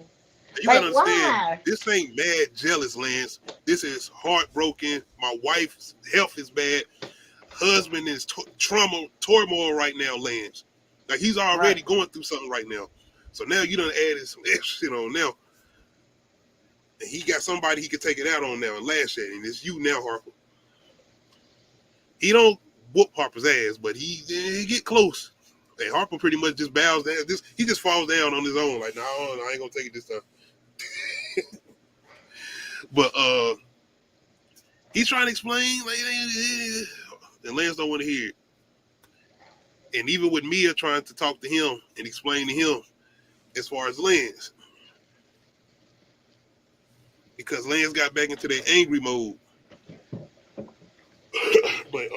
You gotta understand, this ain't mad jealous, Lance. This is heartbroken. My wife's health is bad. Husband is turmoil right now, Lance. Like, he's already going through something right now. So now you done added some extra shit on now. And he got somebody he could take it out on now and lash at, and it's you now, Harper. He don't whoop Harper's ass, but he get close. And Harper pretty much just bows down. He just falls down on his own, like, no, I ain't gonna take it this time. But he's trying to explain, like, and Lance don't want to hear it. And even with Mia trying to talk to him and explain to him as far as Lance. Because Lance got back into that angry mode. But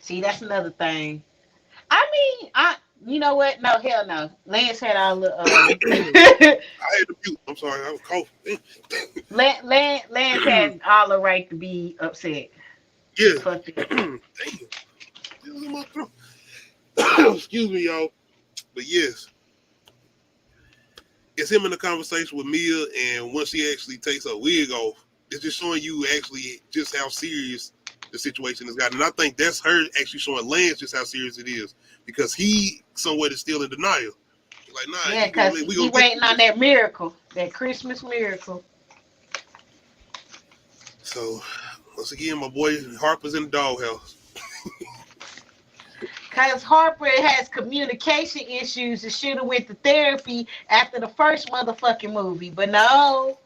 see, that's another thing. I mean, you know what? No, hell no. Lance had all the I had to mute. I'm sorry, I was coughing. Lance had all the right to be upset. Yeah. Fuck it. Damn. This is in my throat. Excuse me, y'all. But yes. It's him in a conversation with Mia, and once she actually takes her wig off, it's just showing you actually just how serious the situation has gotten. And I think that's her actually showing Lance just how serious it is, because he somewhat is still in denial. Like, nah, yeah, because he waiting on that miracle, that Christmas miracle. So, once again, my boy Harper's in the doghouse. Because Harper has communication issues and should have went to therapy after the first motherfucking movie. But no.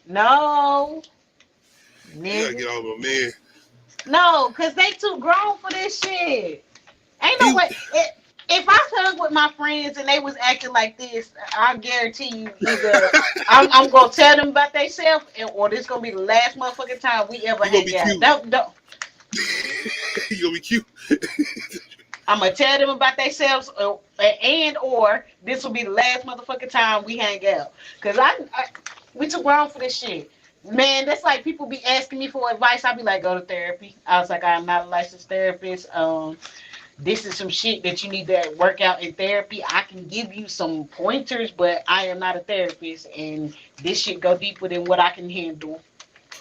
Nigga. Gotta get off my man. No, because they too grown for this shit. Ain't no way. If I hung with my friends and they was acting like this, I guarantee you either I'm going to tell them about themselves, or this going to be the last motherfucking time we ever hang out. Don't. You going to be cute. I'm gonna tell them about themselves, and or this will be the last motherfucking time we hang out. Cause we too grown for this shit, man. That's like people be asking me for advice. I be like, go to therapy. I was like, I'm not a licensed therapist. This is some shit that you need to work out in therapy. I can give you some pointers, but I am not a therapist, and this shit go deeper than what I can handle,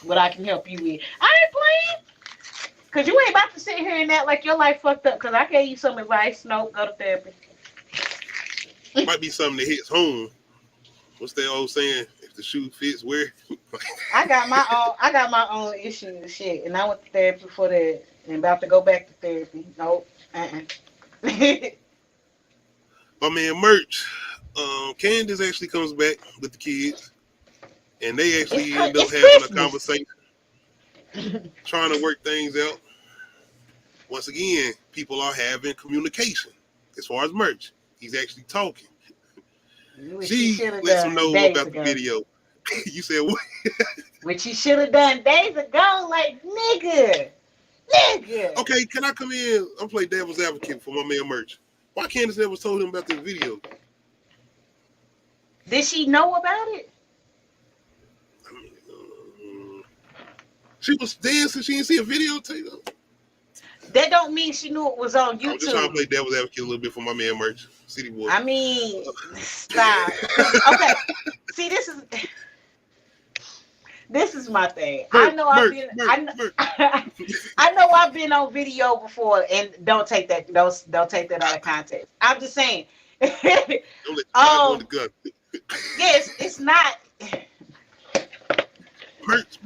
what I can help you with. I ain't playing. Cause you ain't about to sit here and act like your life fucked up. Cause I gave you some advice. No, go to therapy. Might be something that hits home. What's that old saying? If the shoe fits, wear. I got my own issues and shit, and I went to therapy for that. And about to go back to therapy. Nope. My man Merch. Candace actually comes back with the kids, and they actually end up having a conversation. Trying to work things out. Once again, people are having communication as far as Merch. He's actually talking. She lets him know about the video. You said what? Which he should have done days ago, like nigga. Okay, can I come in? I'm playing devil's advocate for my man Merch. Why Candace never told him about this video? Did she know about it? She was dancing. She didn't see a video tape. That don't mean she knew it was on YouTube. I'm just trying to play devil's advocate a little bit for my man Merch, City Boy. I mean, stop. Okay, see, this is my thing. I know I've been on video before, and don't take that out of context. I'm just saying. Yes, it's not. Merch.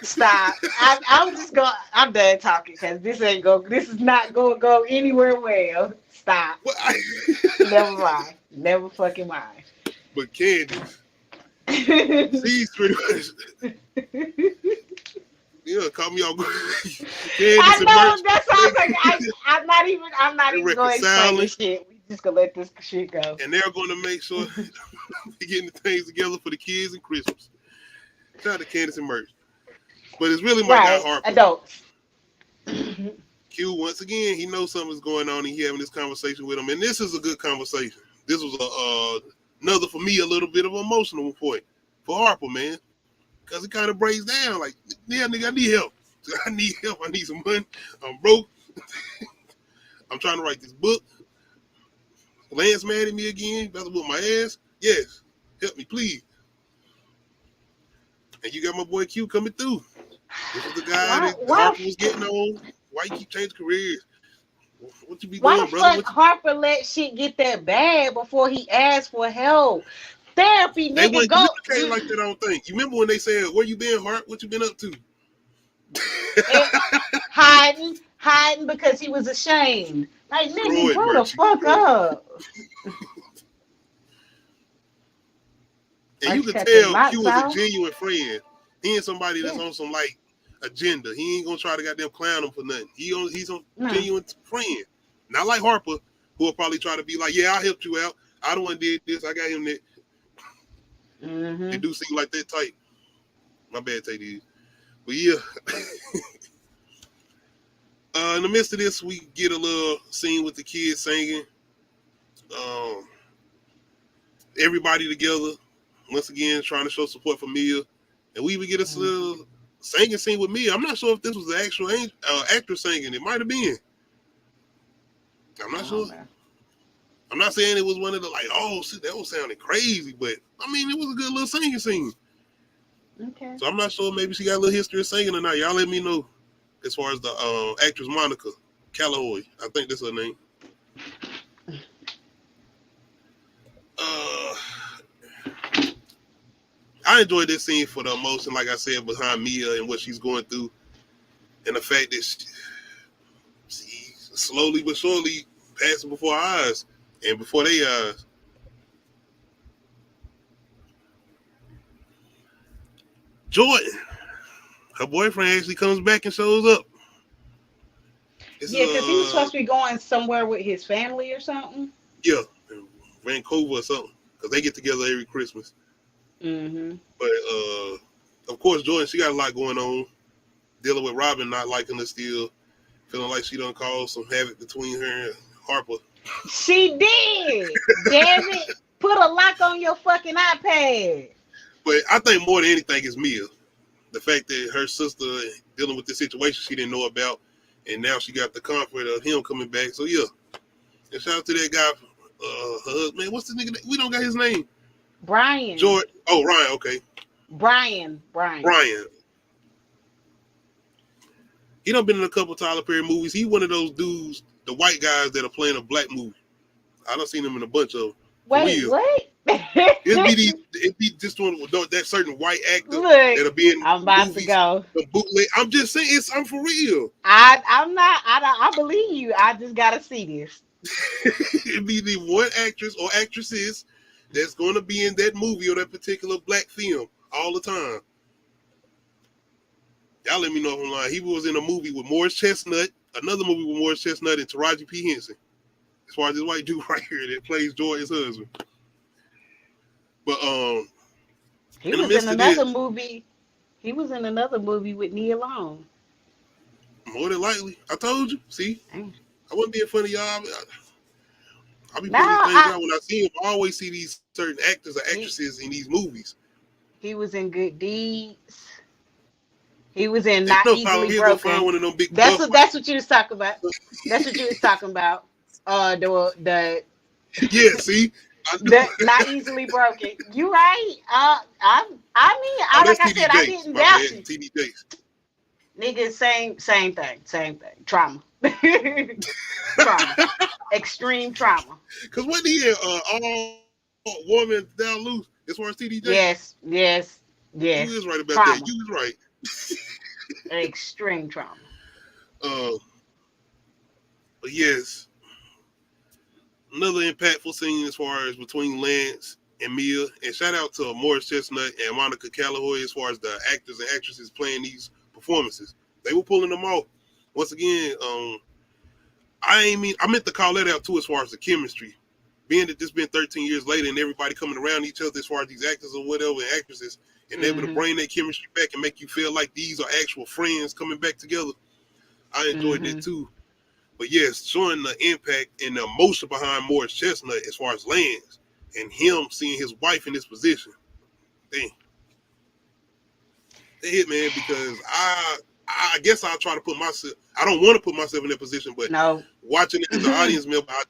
Stop. I'm done talking because this is not going to go anywhere well. Stop. Never mind. Never fucking mind. But Candace, she's pretty much, call me all Candace. I know, that's all I'm not even going to explain this shit. We just going to let this shit go. And they're going to make sure they're getting the things together for the kids and Christmas. Shout out to Candace and Merch. But it's really my guy Harper. Adults. Q, once again, he knows something's going on and he having this conversation with him. And this is a good conversation. This was another, for me, a little bit of an emotional point for Harper, man. Because it kind of breaks down. Like, yeah, nigga, I need help. I need help. I need some money. I'm broke. I'm trying to write this book. Lance mad at me again. About to whoop my ass. Yes. Help me, please. And you got my boy Q coming through. This is the guy that Harper was getting on. Why you keep changing careers? What you be doing, brother? Why the fuck Harper let shit get that bad before he asked for help? Therapy, nigga, they wouldn't go. communicate like that, I don't think. You remember when they said, where you been, Hart? What you been up to? Hiding because he was ashamed. Like, nigga, grow the fuck up. And you could tell Q was a genuine friend. He ain't somebody that's on some like agenda. He ain't gonna try to goddamn clown him for nothing. He's a genuine friend. Not like Harper, who will probably try to be like, yeah, I helped you out. I the one did this. I got him that. They do seem like that type. My bad, take these. But yeah. In the midst of this, we get a little scene with the kids singing. Everybody together, once again, trying to show support for Mia. And we even get a little singing scene with Mia. I'm not sure if this was the actual actor singing. It might have been. I'm not sure. Man. I'm not saying it was one of the like, oh, shit, that was sounding crazy, but I mean, it was a good little singing scene. Okay. So I'm not sure. Maybe she got a little history of singing or not. Y'all let me know as far as the actress Monica Callaway. I think that's her name. I enjoyed this scene for the emotion, like I said, behind Mia and what she's going through, and the fact that she's slowly but surely passing before our eyes and before their eyes. Jordan, her boyfriend actually comes back and shows up. Because he was supposed to be going somewhere with his family or something. Yeah, Vancouver or something, because they get together every Christmas. But of course, Jordan, she got a lot going on, dealing with Robin not liking her still, feeling like she done caused some havoc between her and Harper. She did. Damn it! Put a lock on your fucking iPad. But I think more than anything is Mia, the fact that her sister dealing with the situation she didn't know about, and now she got the comfort of him coming back. So yeah, and shout out to that guy, her husband. What's the nigga? We don't got his name. Brian. George. Oh, Ryan. Okay. Brian. He done been in a couple Tyler Perry movies. He one of those dudes, the white guys that are playing a black movie. I done seen him in a bunch of them. Wait, what? It'd be just one that certain white actor that'll be in. I'm about movies, to go. The bootleg. I'm just saying, I'm for real. I'm not. I believe you. I just gotta see this. It'd be the one actress or actresses that's going to be in that movie or that particular black film all the time. Y'all let me know if I'm lying. He was in a movie with Morris Chestnut, another movie with Morris Chestnut and Taraji P. Henson. As far as this white dude right here that plays Jordan's husband. But he was in another movie. He was in another movie with Nia Long. More than likely, I told you. See, I wasn't being funny, y'all. I be putting these things out when I see them. I always see these certain actors or actresses in these movies. He was in Good Deeds. He was in Not Easily Broken. One of them big that's what you was talking about. That's what you was talking about. The yeah, see, Not Easily Broken. You right. I said, I didn't doubt you. TD Jakes. Nigga, same thing. Trauma. Trauma. Extreme trauma. Because what he had, all woman down loose as far as TD Jakes? Yes. You was right about trauma. that. You was right. Extreme trauma. But yes, another impactful scene as far as between Lance and Mia, and shout out to Morris Chestnut and Monica Callaway as far as the actors and actresses playing these performances. They were pulling them off. Once again, I meant to call that out too as far as the chemistry. Being that this been 13 years later and everybody coming around each other as far as these actors or whatever and actresses, and able to bring that chemistry back and make you feel like these are actual friends coming back together. I enjoyed that too. But yes, showing the impact and the emotion behind Morris Chestnut as far as Lance and him seeing his wife in this position. Damn. They hit, man, because I guess I'll try to put myself, I don't want to put myself in that position, but watching it as the audience member, I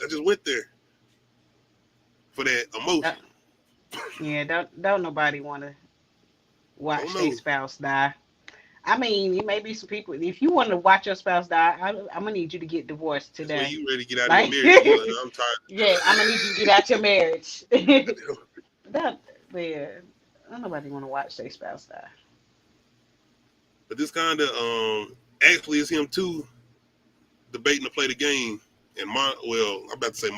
just went there for that emotion. Yeah, don't nobody want to watch their spouse die. I mean, maybe some people, if you want to watch your spouse die, I'm gonna need you to get divorced today. So you ready to get out of your marriage? I'm tired. Yeah, I'm gonna need you to get out your marriage. Don't nobody want to watch their spouse die. But this kind of actually is him too, debating to play the game, and I'm about to say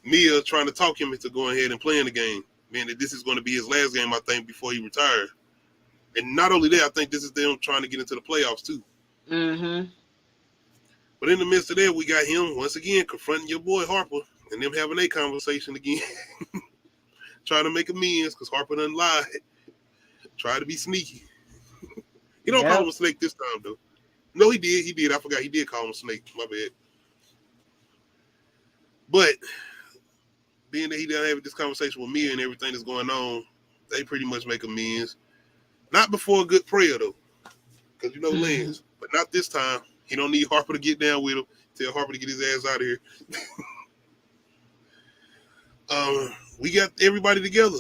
Mia trying to talk him into going ahead and playing the game. Man, that this is going to be his last game, I think, before he retires. And not only that, I think this is them trying to get into the playoffs too. Mm-hmm. But in the midst of that, we got him once again confronting your boy Harper and them having a conversation again. Trying to make amends because Harper done lied. Try to be sneaky. He don't call him a snake this time, though. No, he did. He did. I forgot. He did call him a snake. My bad. But being that he done have this conversation with Mia and everything that's going on, they pretty much make amends. Not before a good prayer, though. Because you know Lance. But not this time. He don't need Harper to get down with him. Tell Harper to get his ass out of here. We got everybody together,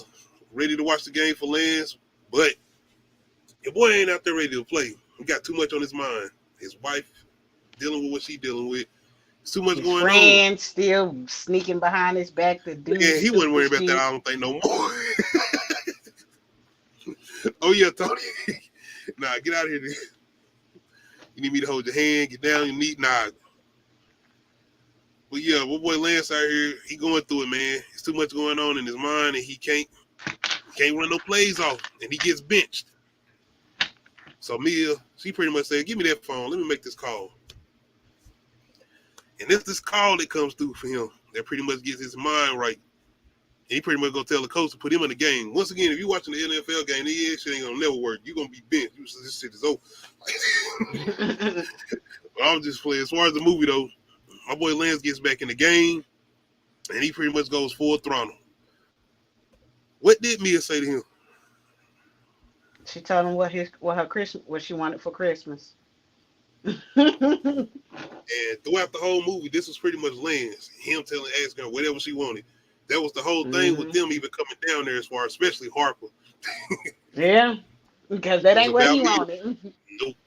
ready to watch the game for Lance, but your boy ain't out there ready to play. He got too much on his mind. His wife dealing with what she dealing with. There's too much going on. Friends still sneaking behind his back to do. Yeah, he wasn't worried about that. I don't think no more. Oh yeah, Tony. Nah, get out of here. You need me to hold your hand, get down your knee. Nah. But yeah, my boy Lance out here, he going through it, man. It's too much going on in his mind, and he can't run no plays off, and he gets benched. So Mia, she pretty much said, "Give me that phone. Let me make this call." And it's this call that comes through for him that pretty much gets his mind right. And he pretty much gonna tell the coach to put him in the game. Once again, if you're watching the NFL game, this shit ain't gonna never work. You're gonna be benched. This shit is over. I'm just playing. As far as the movie though, my boy Lance gets back in the game, and he pretty much goes full throttle. What did Mia say to him? She told him what she wanted for Christmas. And throughout the whole movie, this was pretty much Lance, him asking her whatever she wanted. That was the whole thing with them even coming down there, as far especially Harper. Yeah, because that ain't what he wanted. Nope,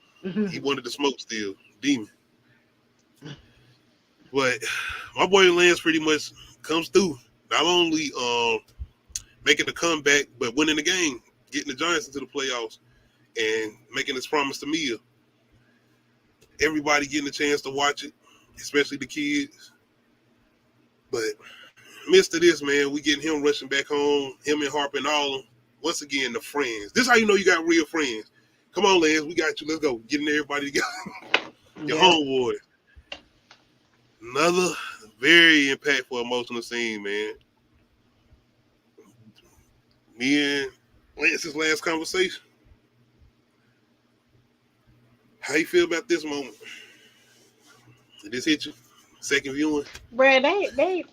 he wanted the smoke still, demon. But my boy Lance pretty much comes through, not only making a comeback, but winning the game, getting the Giants into the playoffs, and making his promise to Mia. Everybody getting a chance to watch it, especially the kids. But midst of this, man, we getting him rushing back home, him and Harper and all of them. Once again, the friends. This is how you know you got real friends. Come on, Lance, we got you. Let's go. Getting everybody together. Your homeboy. Another very impactful emotional scene, man. Me and Lance's last conversation. How you feel about this moment? Did this hit you? Second viewing? Bruh, they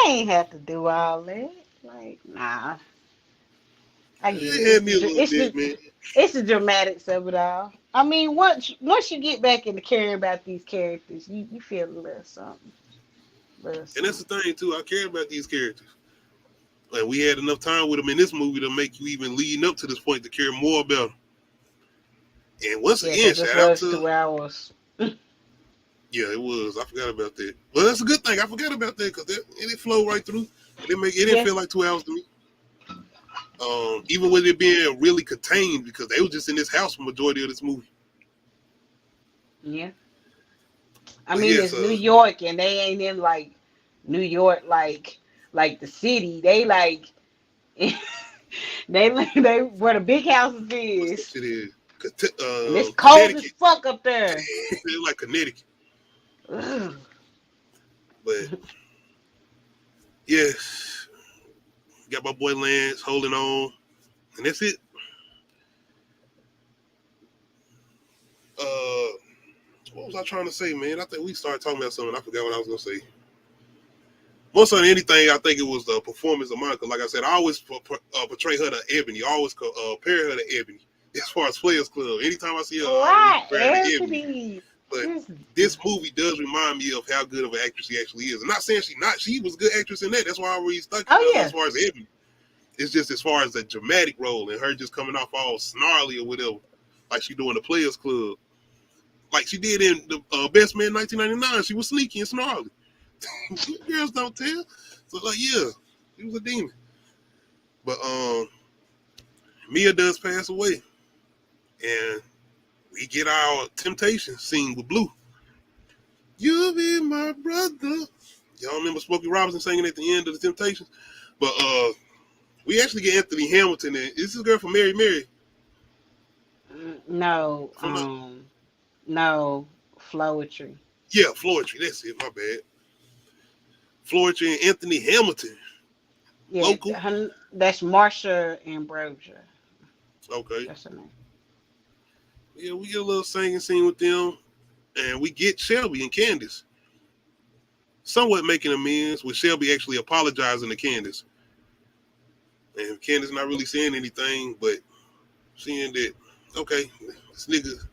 ain't have to do all that. Like, nah. I get it. Me a little bit, man. It's the dramatics of it all. I mean, once you get back into caring about these characters, you feel a little something. And that's the thing too. I care about these characters. Like we had enough time with them in this movie to make you even leading up to this point to care more about them. And once again, shout out to 2 hours. Yeah, it was. I forgot about that. Well, that's a good thing. I forgot about that because it flowed right through. It didn't feel like 2 hours to me. Even with it being really contained because they were just in this house for the majority of this movie. Yeah. I mean, it's New York, and they ain't in like New York, like the city. They like they where the big houses is. It is. And it's cold as fuck up there. It's like Connecticut. Ugh. But yes, got my boy Lance holding on, and that's it. What was I trying to say, man? I think we started talking about something. I forgot what I was gonna say. More so than anything, I think it was the performance of Monica. Like I said, I always portray her to Ebony. I always compare her to Ebony as far as Players Club. Anytime I see her, I compare her to Ebony. But this movie does remind me of how good of an actress she actually is. I'm not saying she's not. She was a good actress in that. That's why I always stuck as far as Ebony. It's just as far as the dramatic role and her just coming off all snarly or whatever, like she doing the Players Club. Like she did in the Best Man 1999. She was sneaky and snarly. Girls don't tell. So like, yeah, she was a demon. But Mia does pass away. And we get our Temptation scene with Blue. You be my brother. Y'all remember Smokey Robinson singing at the end of the Temptations? But We actually get Anthony Hamilton in. Is this girl from Mary Mary? No, From the, no, Flowetry. yeah, Floetry. That's it. My bad. Floetry and Anthony Hamilton. Yeah, Local. that's Marsha Ambrosia. Okay. That's her name. Yeah, we get a little singing scene with them, and we get Shelby and Candace. Somewhat making amends with Shelby actually apologizing to Candace. And Candace not really saying anything, but seeing that, okay, this nigga,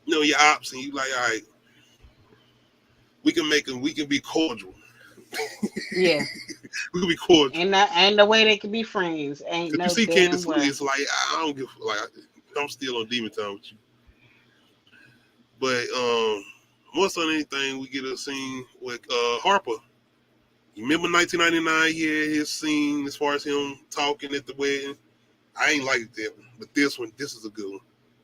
you know, your ops, and you like, all right, we can be cordial. Yeah. We can be cordial. Ain't no way they can be friends. Ain't no You see damn Candace, way. it's like, I don't give, like, I'm still on demon time with you. But more so than anything, we get a scene with Harper. You remember 1999? He had his scene as far as him talking at the wedding. I ain't like that one, but this is a good one.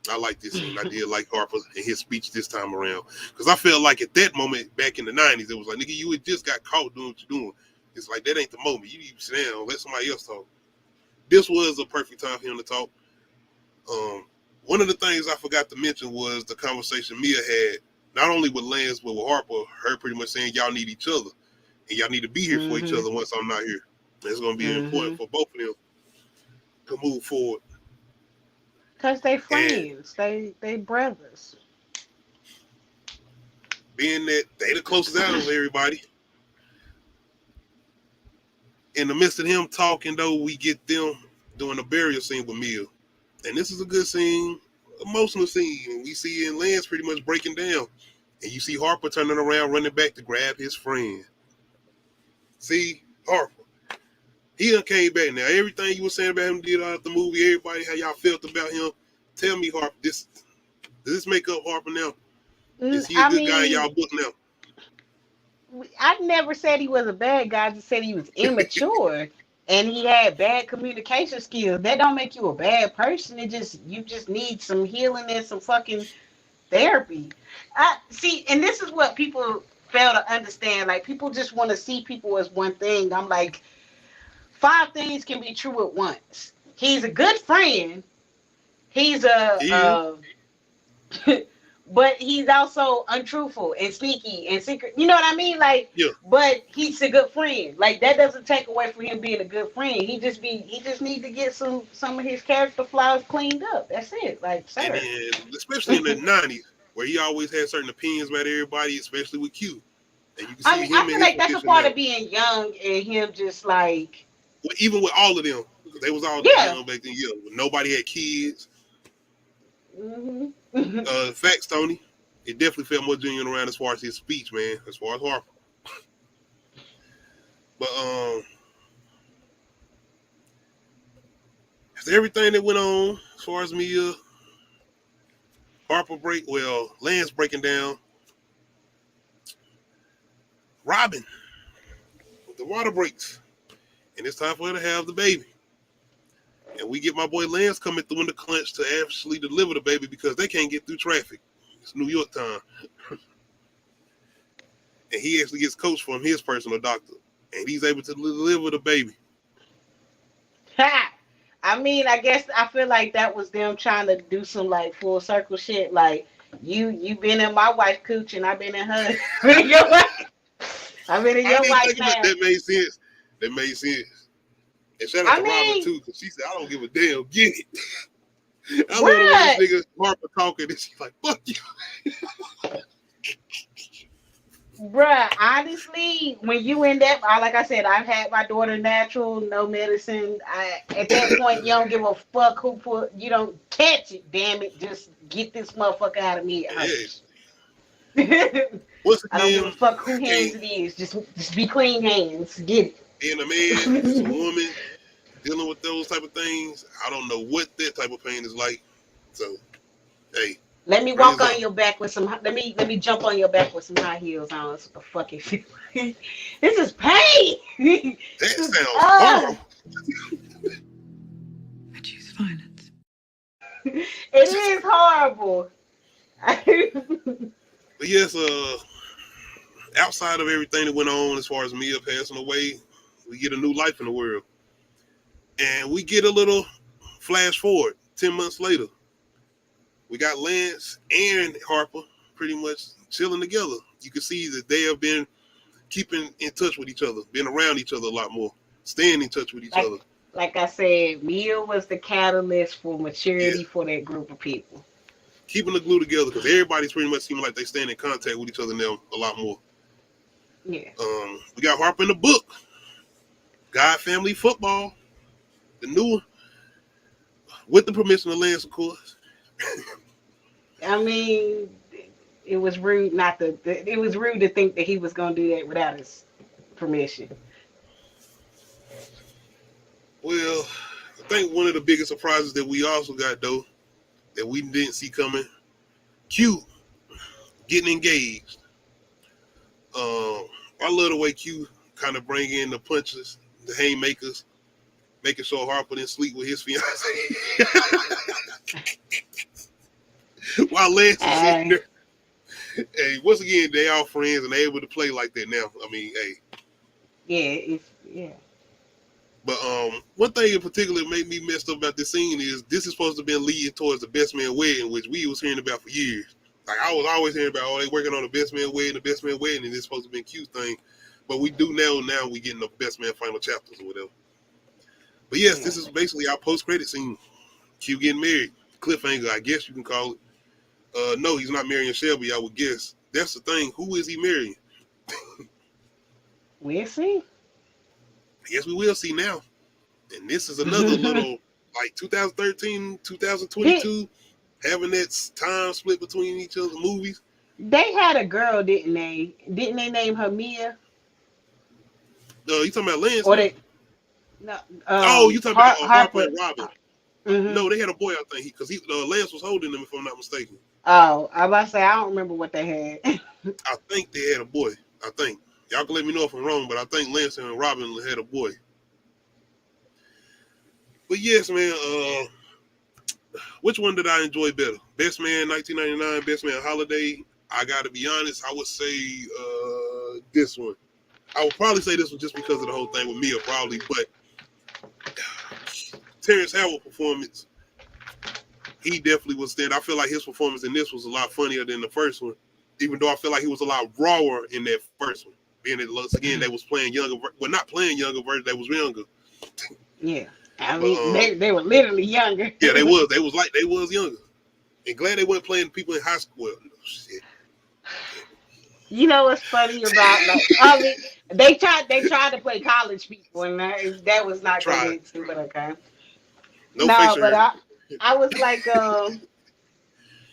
I like this scene. I did like Harper and his speech this time around, because I felt like at that moment back in the 90s, it was like, nigga, you had just got caught doing what you're doing. It's like, that ain't the moment. You need to sit down, let somebody else talk. This was a perfect time for him to talk. One of the things I forgot to mention was the conversation Mia had, not only with Lance, but with Harper, her pretty much saying y'all need each other. And y'all need to be here for each other once I'm not here. It's going to be important for both of them to move forward. Because they friends. They brothers. Being that they the closest out of everybody. In the midst of him talking, though, we get them doing a burial scene with Mia. And this is a good scene, emotional scene. And we see in Lance pretty much breaking down. And you see Harper turning around, running back to grab his friend. See, Harper. He done came back now. Everything you were saying about him did out the movie, everybody, how y'all felt about him. Tell me, Harper, does this make up Harper now? Is he a good guy in y'all book now? I never said he was a bad guy. I just said he was immature and he had bad communication skills. That don't make you a bad person. You just need some healing and some fucking therapy. I see, and this is what people fail to understand. Like, people just want to see people as one thing. I'm like, 5 things can be true at once. He's a good friend. He's but he's also untruthful and sneaky and secret. You know what I mean? Like, yeah. But he's a good friend. Like, that doesn't take away from him being a good friend. He just needs to get some of his character flaws cleaned up. That's it. Like, sir. And then, especially in the 90s, where he always had certain opinions about everybody, especially with Q. And you can see I feel like that's a part of being young and him just like. Well, even with all of them, they was all young back then. Yeah, nobody had kids. Facts, Tony. It definitely felt more genuine around as far as his speech, man. As far as Harper. But after everything that went on, as far as Mia, Harper Lance breaking down, Robin, the water breaks, and it's time for her to have the baby. And we get my boy Lance coming through in the clutch to actually deliver the baby because they can't get through traffic. It's New York time. And he actually gets coached from his personal doctor. And he's able to deliver the baby. Ha! I mean, I feel like that was them trying to do some like full circle shit. Like, you been in my wife's cooch and I've been in her. I've been in your wife's house. That made sense. That made sense. And shout out to Robin too, because she said, I don't give a damn, get it. I love the way this nigga Harper talking and she's like, fuck you. Bruh, honestly, when you in that, like I said, I've had my daughter natural, no medicine. At that point, you don't give a fuck you don't catch it, damn it. Just get this motherfucker out of me. I don't give a fuck who hands it is. Just be clean hands. Get it. Being a man, a woman, dealing with those type of things, I don't know what that type of pain is like. So, hey. Let me walk on your back with some. Let me jump on your back with some high heels on. So fucking. This is pain. That sounds horrible. I choose violence. It is horrible. But yes, outside of everything that went on as far as Mia passing away, we get a new life in the world. And we get a little flash forward 10 months later. We got Lance and Harper pretty much chilling together. You can see that they have been keeping in touch with each other, being around each other a lot more, staying in touch with each other. Like I said, Mia was the catalyst for maturity for that group of people. Keeping the glue together because everybody's pretty much seeming like they stand in contact with each other now a lot more. Yeah. We got Harper in the book. God Family Football. The new one. With the permission of Lance, of course. I mean, it was rude it was rude to think that he was going to do that without his permission. Well, I think one of the biggest surprises that we also got, though, that we didn't see coming, Q getting engaged. I love the way Q kind of bring in the punches, the haymakers, making sure Harper didn't sleep with his fiance. While Lance is sitting there. Hey, once again, they all friends and they able to play like that now. I mean, hey. Yeah. But one thing in particular made me messed up about this scene is this is supposed to have been leading towards the best man wedding, which we was hearing about for years. Like I was always hearing about, they working on the best man wedding, and it's supposed to be a Q thing. But we do now we getting the best man final chapters or whatever. But yes, this is basically our post-credit scene. Q getting married. Cliffhanger, I guess you can call it. No, he's not marrying Shelby, I would guess. That's the thing. Who is he marrying? We'll see. Yes, we will see now. And this is another little, like 2013, 2022, having that time split between each other's movies. They had a girl, didn't they? Didn't they name her Mia? You talking about Lance? Or they? No. You talking about Harper and Robin? Mm-hmm. No, they had a boy, I think, because Lance was holding them, if I'm not mistaken. Oh, I was about to say I don't remember what they had. I think they had a boy. I think. Y'all can let me know if I'm wrong, but I think Lance and Robin had a boy. But yes, man, which one did I enjoy better? Best Man 1999, Best Man Holiday. I got to be honest, I would say this one. I would probably say this one just because of the whole thing with Mia, probably. But Terrence Howard performance, he definitely was stand. I feel like his performance in this was a lot funnier than the first one, even though I feel like he was a lot rawer in that first one. Being that once again they was playing younger, well not playing younger version, they was younger. Yeah, I mean they were literally younger. Yeah, they was younger. And glad they weren't playing people in high school. Well, no, shit. You know what's funny about like I mean they tried to play college people and that was not good too, but okay. No, but I was like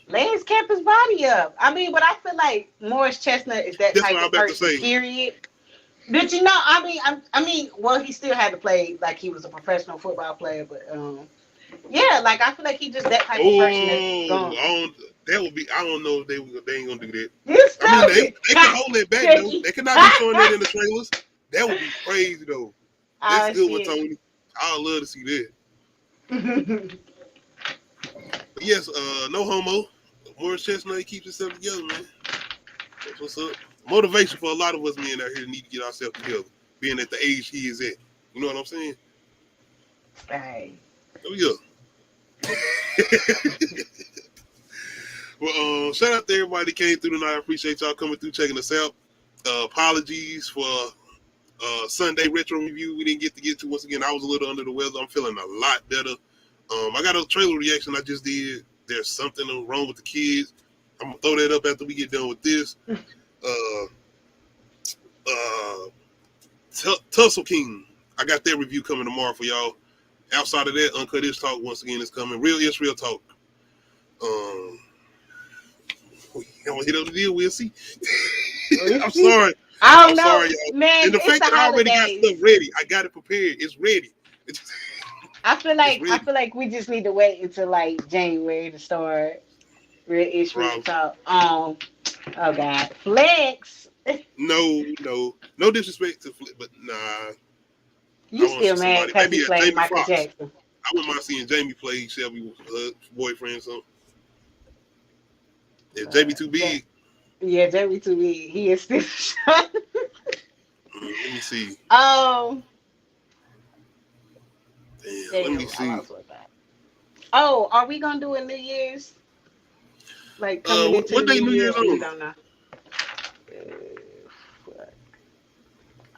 Lance kept his body up. I mean, but I feel like Morris Chestnut is that type of person, period. But you know, I mean, well, he still had to play like he was a professional football player, but yeah, like I feel like he's just that type of person. That would be. I don't know if they ain't gonna do that. I mean, they can hold it back though. They cannot be showing that in the trailers. That would be crazy though. That's good one, Tony. I would love to see that. But yes, no homo. Morris Chestnut, he keeps himself together, man. That's what's up. Motivation for a lot of us men out here to need to get ourselves together, being at the age he is at. You know what I'm saying? Right. Oh yeah. Well, shout out to everybody that came through tonight. I appreciate y'all coming through, checking us out. Apologies for Sunday retro review we didn't get to. Once again, I was a little under the weather. I'm feeling a lot better. I got a trailer reaction I just did. There's something wrong with the kids. I'm gonna throw that up after we get done with this. Tussle King. I got that review coming tomorrow for y'all. Outside of that, Uncut Ish Talk once again is coming. Real Ish Real Talk. I'm gonna hit up the deal. We'll see. I'm sorry. I don't know, sorry, y'all. Man. And the fact that I already got stuff ready, I got it prepared. It's ready. I feel like we just need to wait until like January to start Real Ish Real Talk. Oh God, Flex. No disrespect to Flex, but nah. You still mad because he played Michael Jackson? I wouldn't mind seeing Jamie play Shelby's boyfriend or something. If Jamie too big, Yeah, Jamie to me, he is still shot. Let me see. Um, Damn, let damn, me I see. lost what that. Oh, are we gonna do a New Year's? Like coming into What the day New New Year, Year's or you on? don't know? Fuck.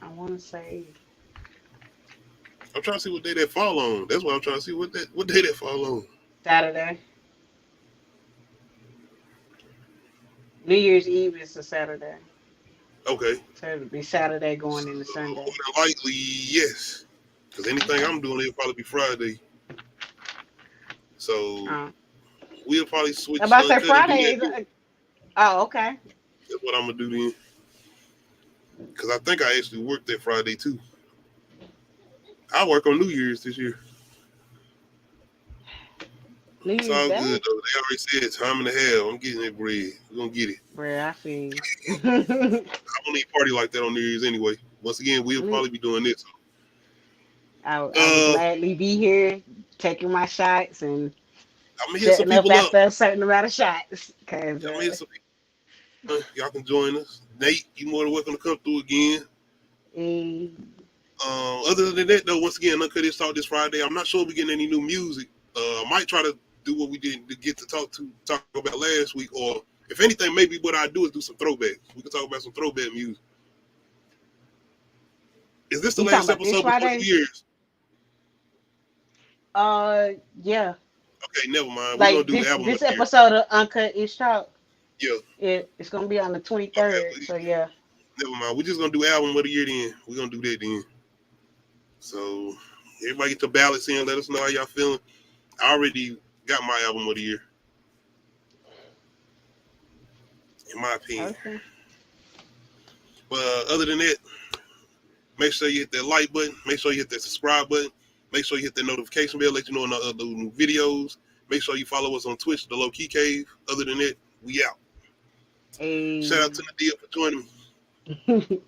I want to say I'm trying to see what day that fall on. That's what I'm trying to see what day that fall on. Saturday. New Year's Eve is a Saturday, Okay. so it'll be Saturday going into More Sunday. than likely, yes. Because anything I'm doing, it'll probably be Friday. So Uh, we'll probably I'm switch about to say uncut and do Friday that. is. Oh, okay. That's what I'm gonna do then. Because I think I actually worked that Friday too. I work on New Year's this year. New It's Year's all Day, good though. They already said time and a half. I'm getting that bread. We're gonna get it. bro. I feel you. I don't need a party like that on New Year's anyway. Once again, we'll probably be doing this. I would gladly be here taking my shots and I'm gonna hit some shutting up people up. after a certain amount of shots. Cause I'm gonna hit some people. Y'all can join us. Nate, you more than welcome to come through again. eh, Other than that, though, once again, Uncut Is Talk this Friday. I'm not sure we're getting any new music. I might try to do what we didn't get to talk about last week, or if anything, maybe what I do is do some throwbacks. We can talk about some throwback music. Is this the you talking last about this episode before New Friday? Year's? Yeah. Okay, never mind. We're gonna Like do this album of this the year. episode of Uncut is Talk. Yeah. It's gonna be on the Okay. 23rd. So yeah. Never mind. We're just gonna do album of the year then. We're gonna do that then. So everybody get your ballots in. Let us know how y'all feeling. I already got my album of the year, in my opinion. Okay. But other than that, make sure you hit that like button. Make sure you hit that subscribe button. Make sure you hit that notification bell. Let you know when I upload new videos. Make sure you follow us on Twitch, The Low Key Cave. Other than that, we out. Hey. Shout out to Nadia for joining me.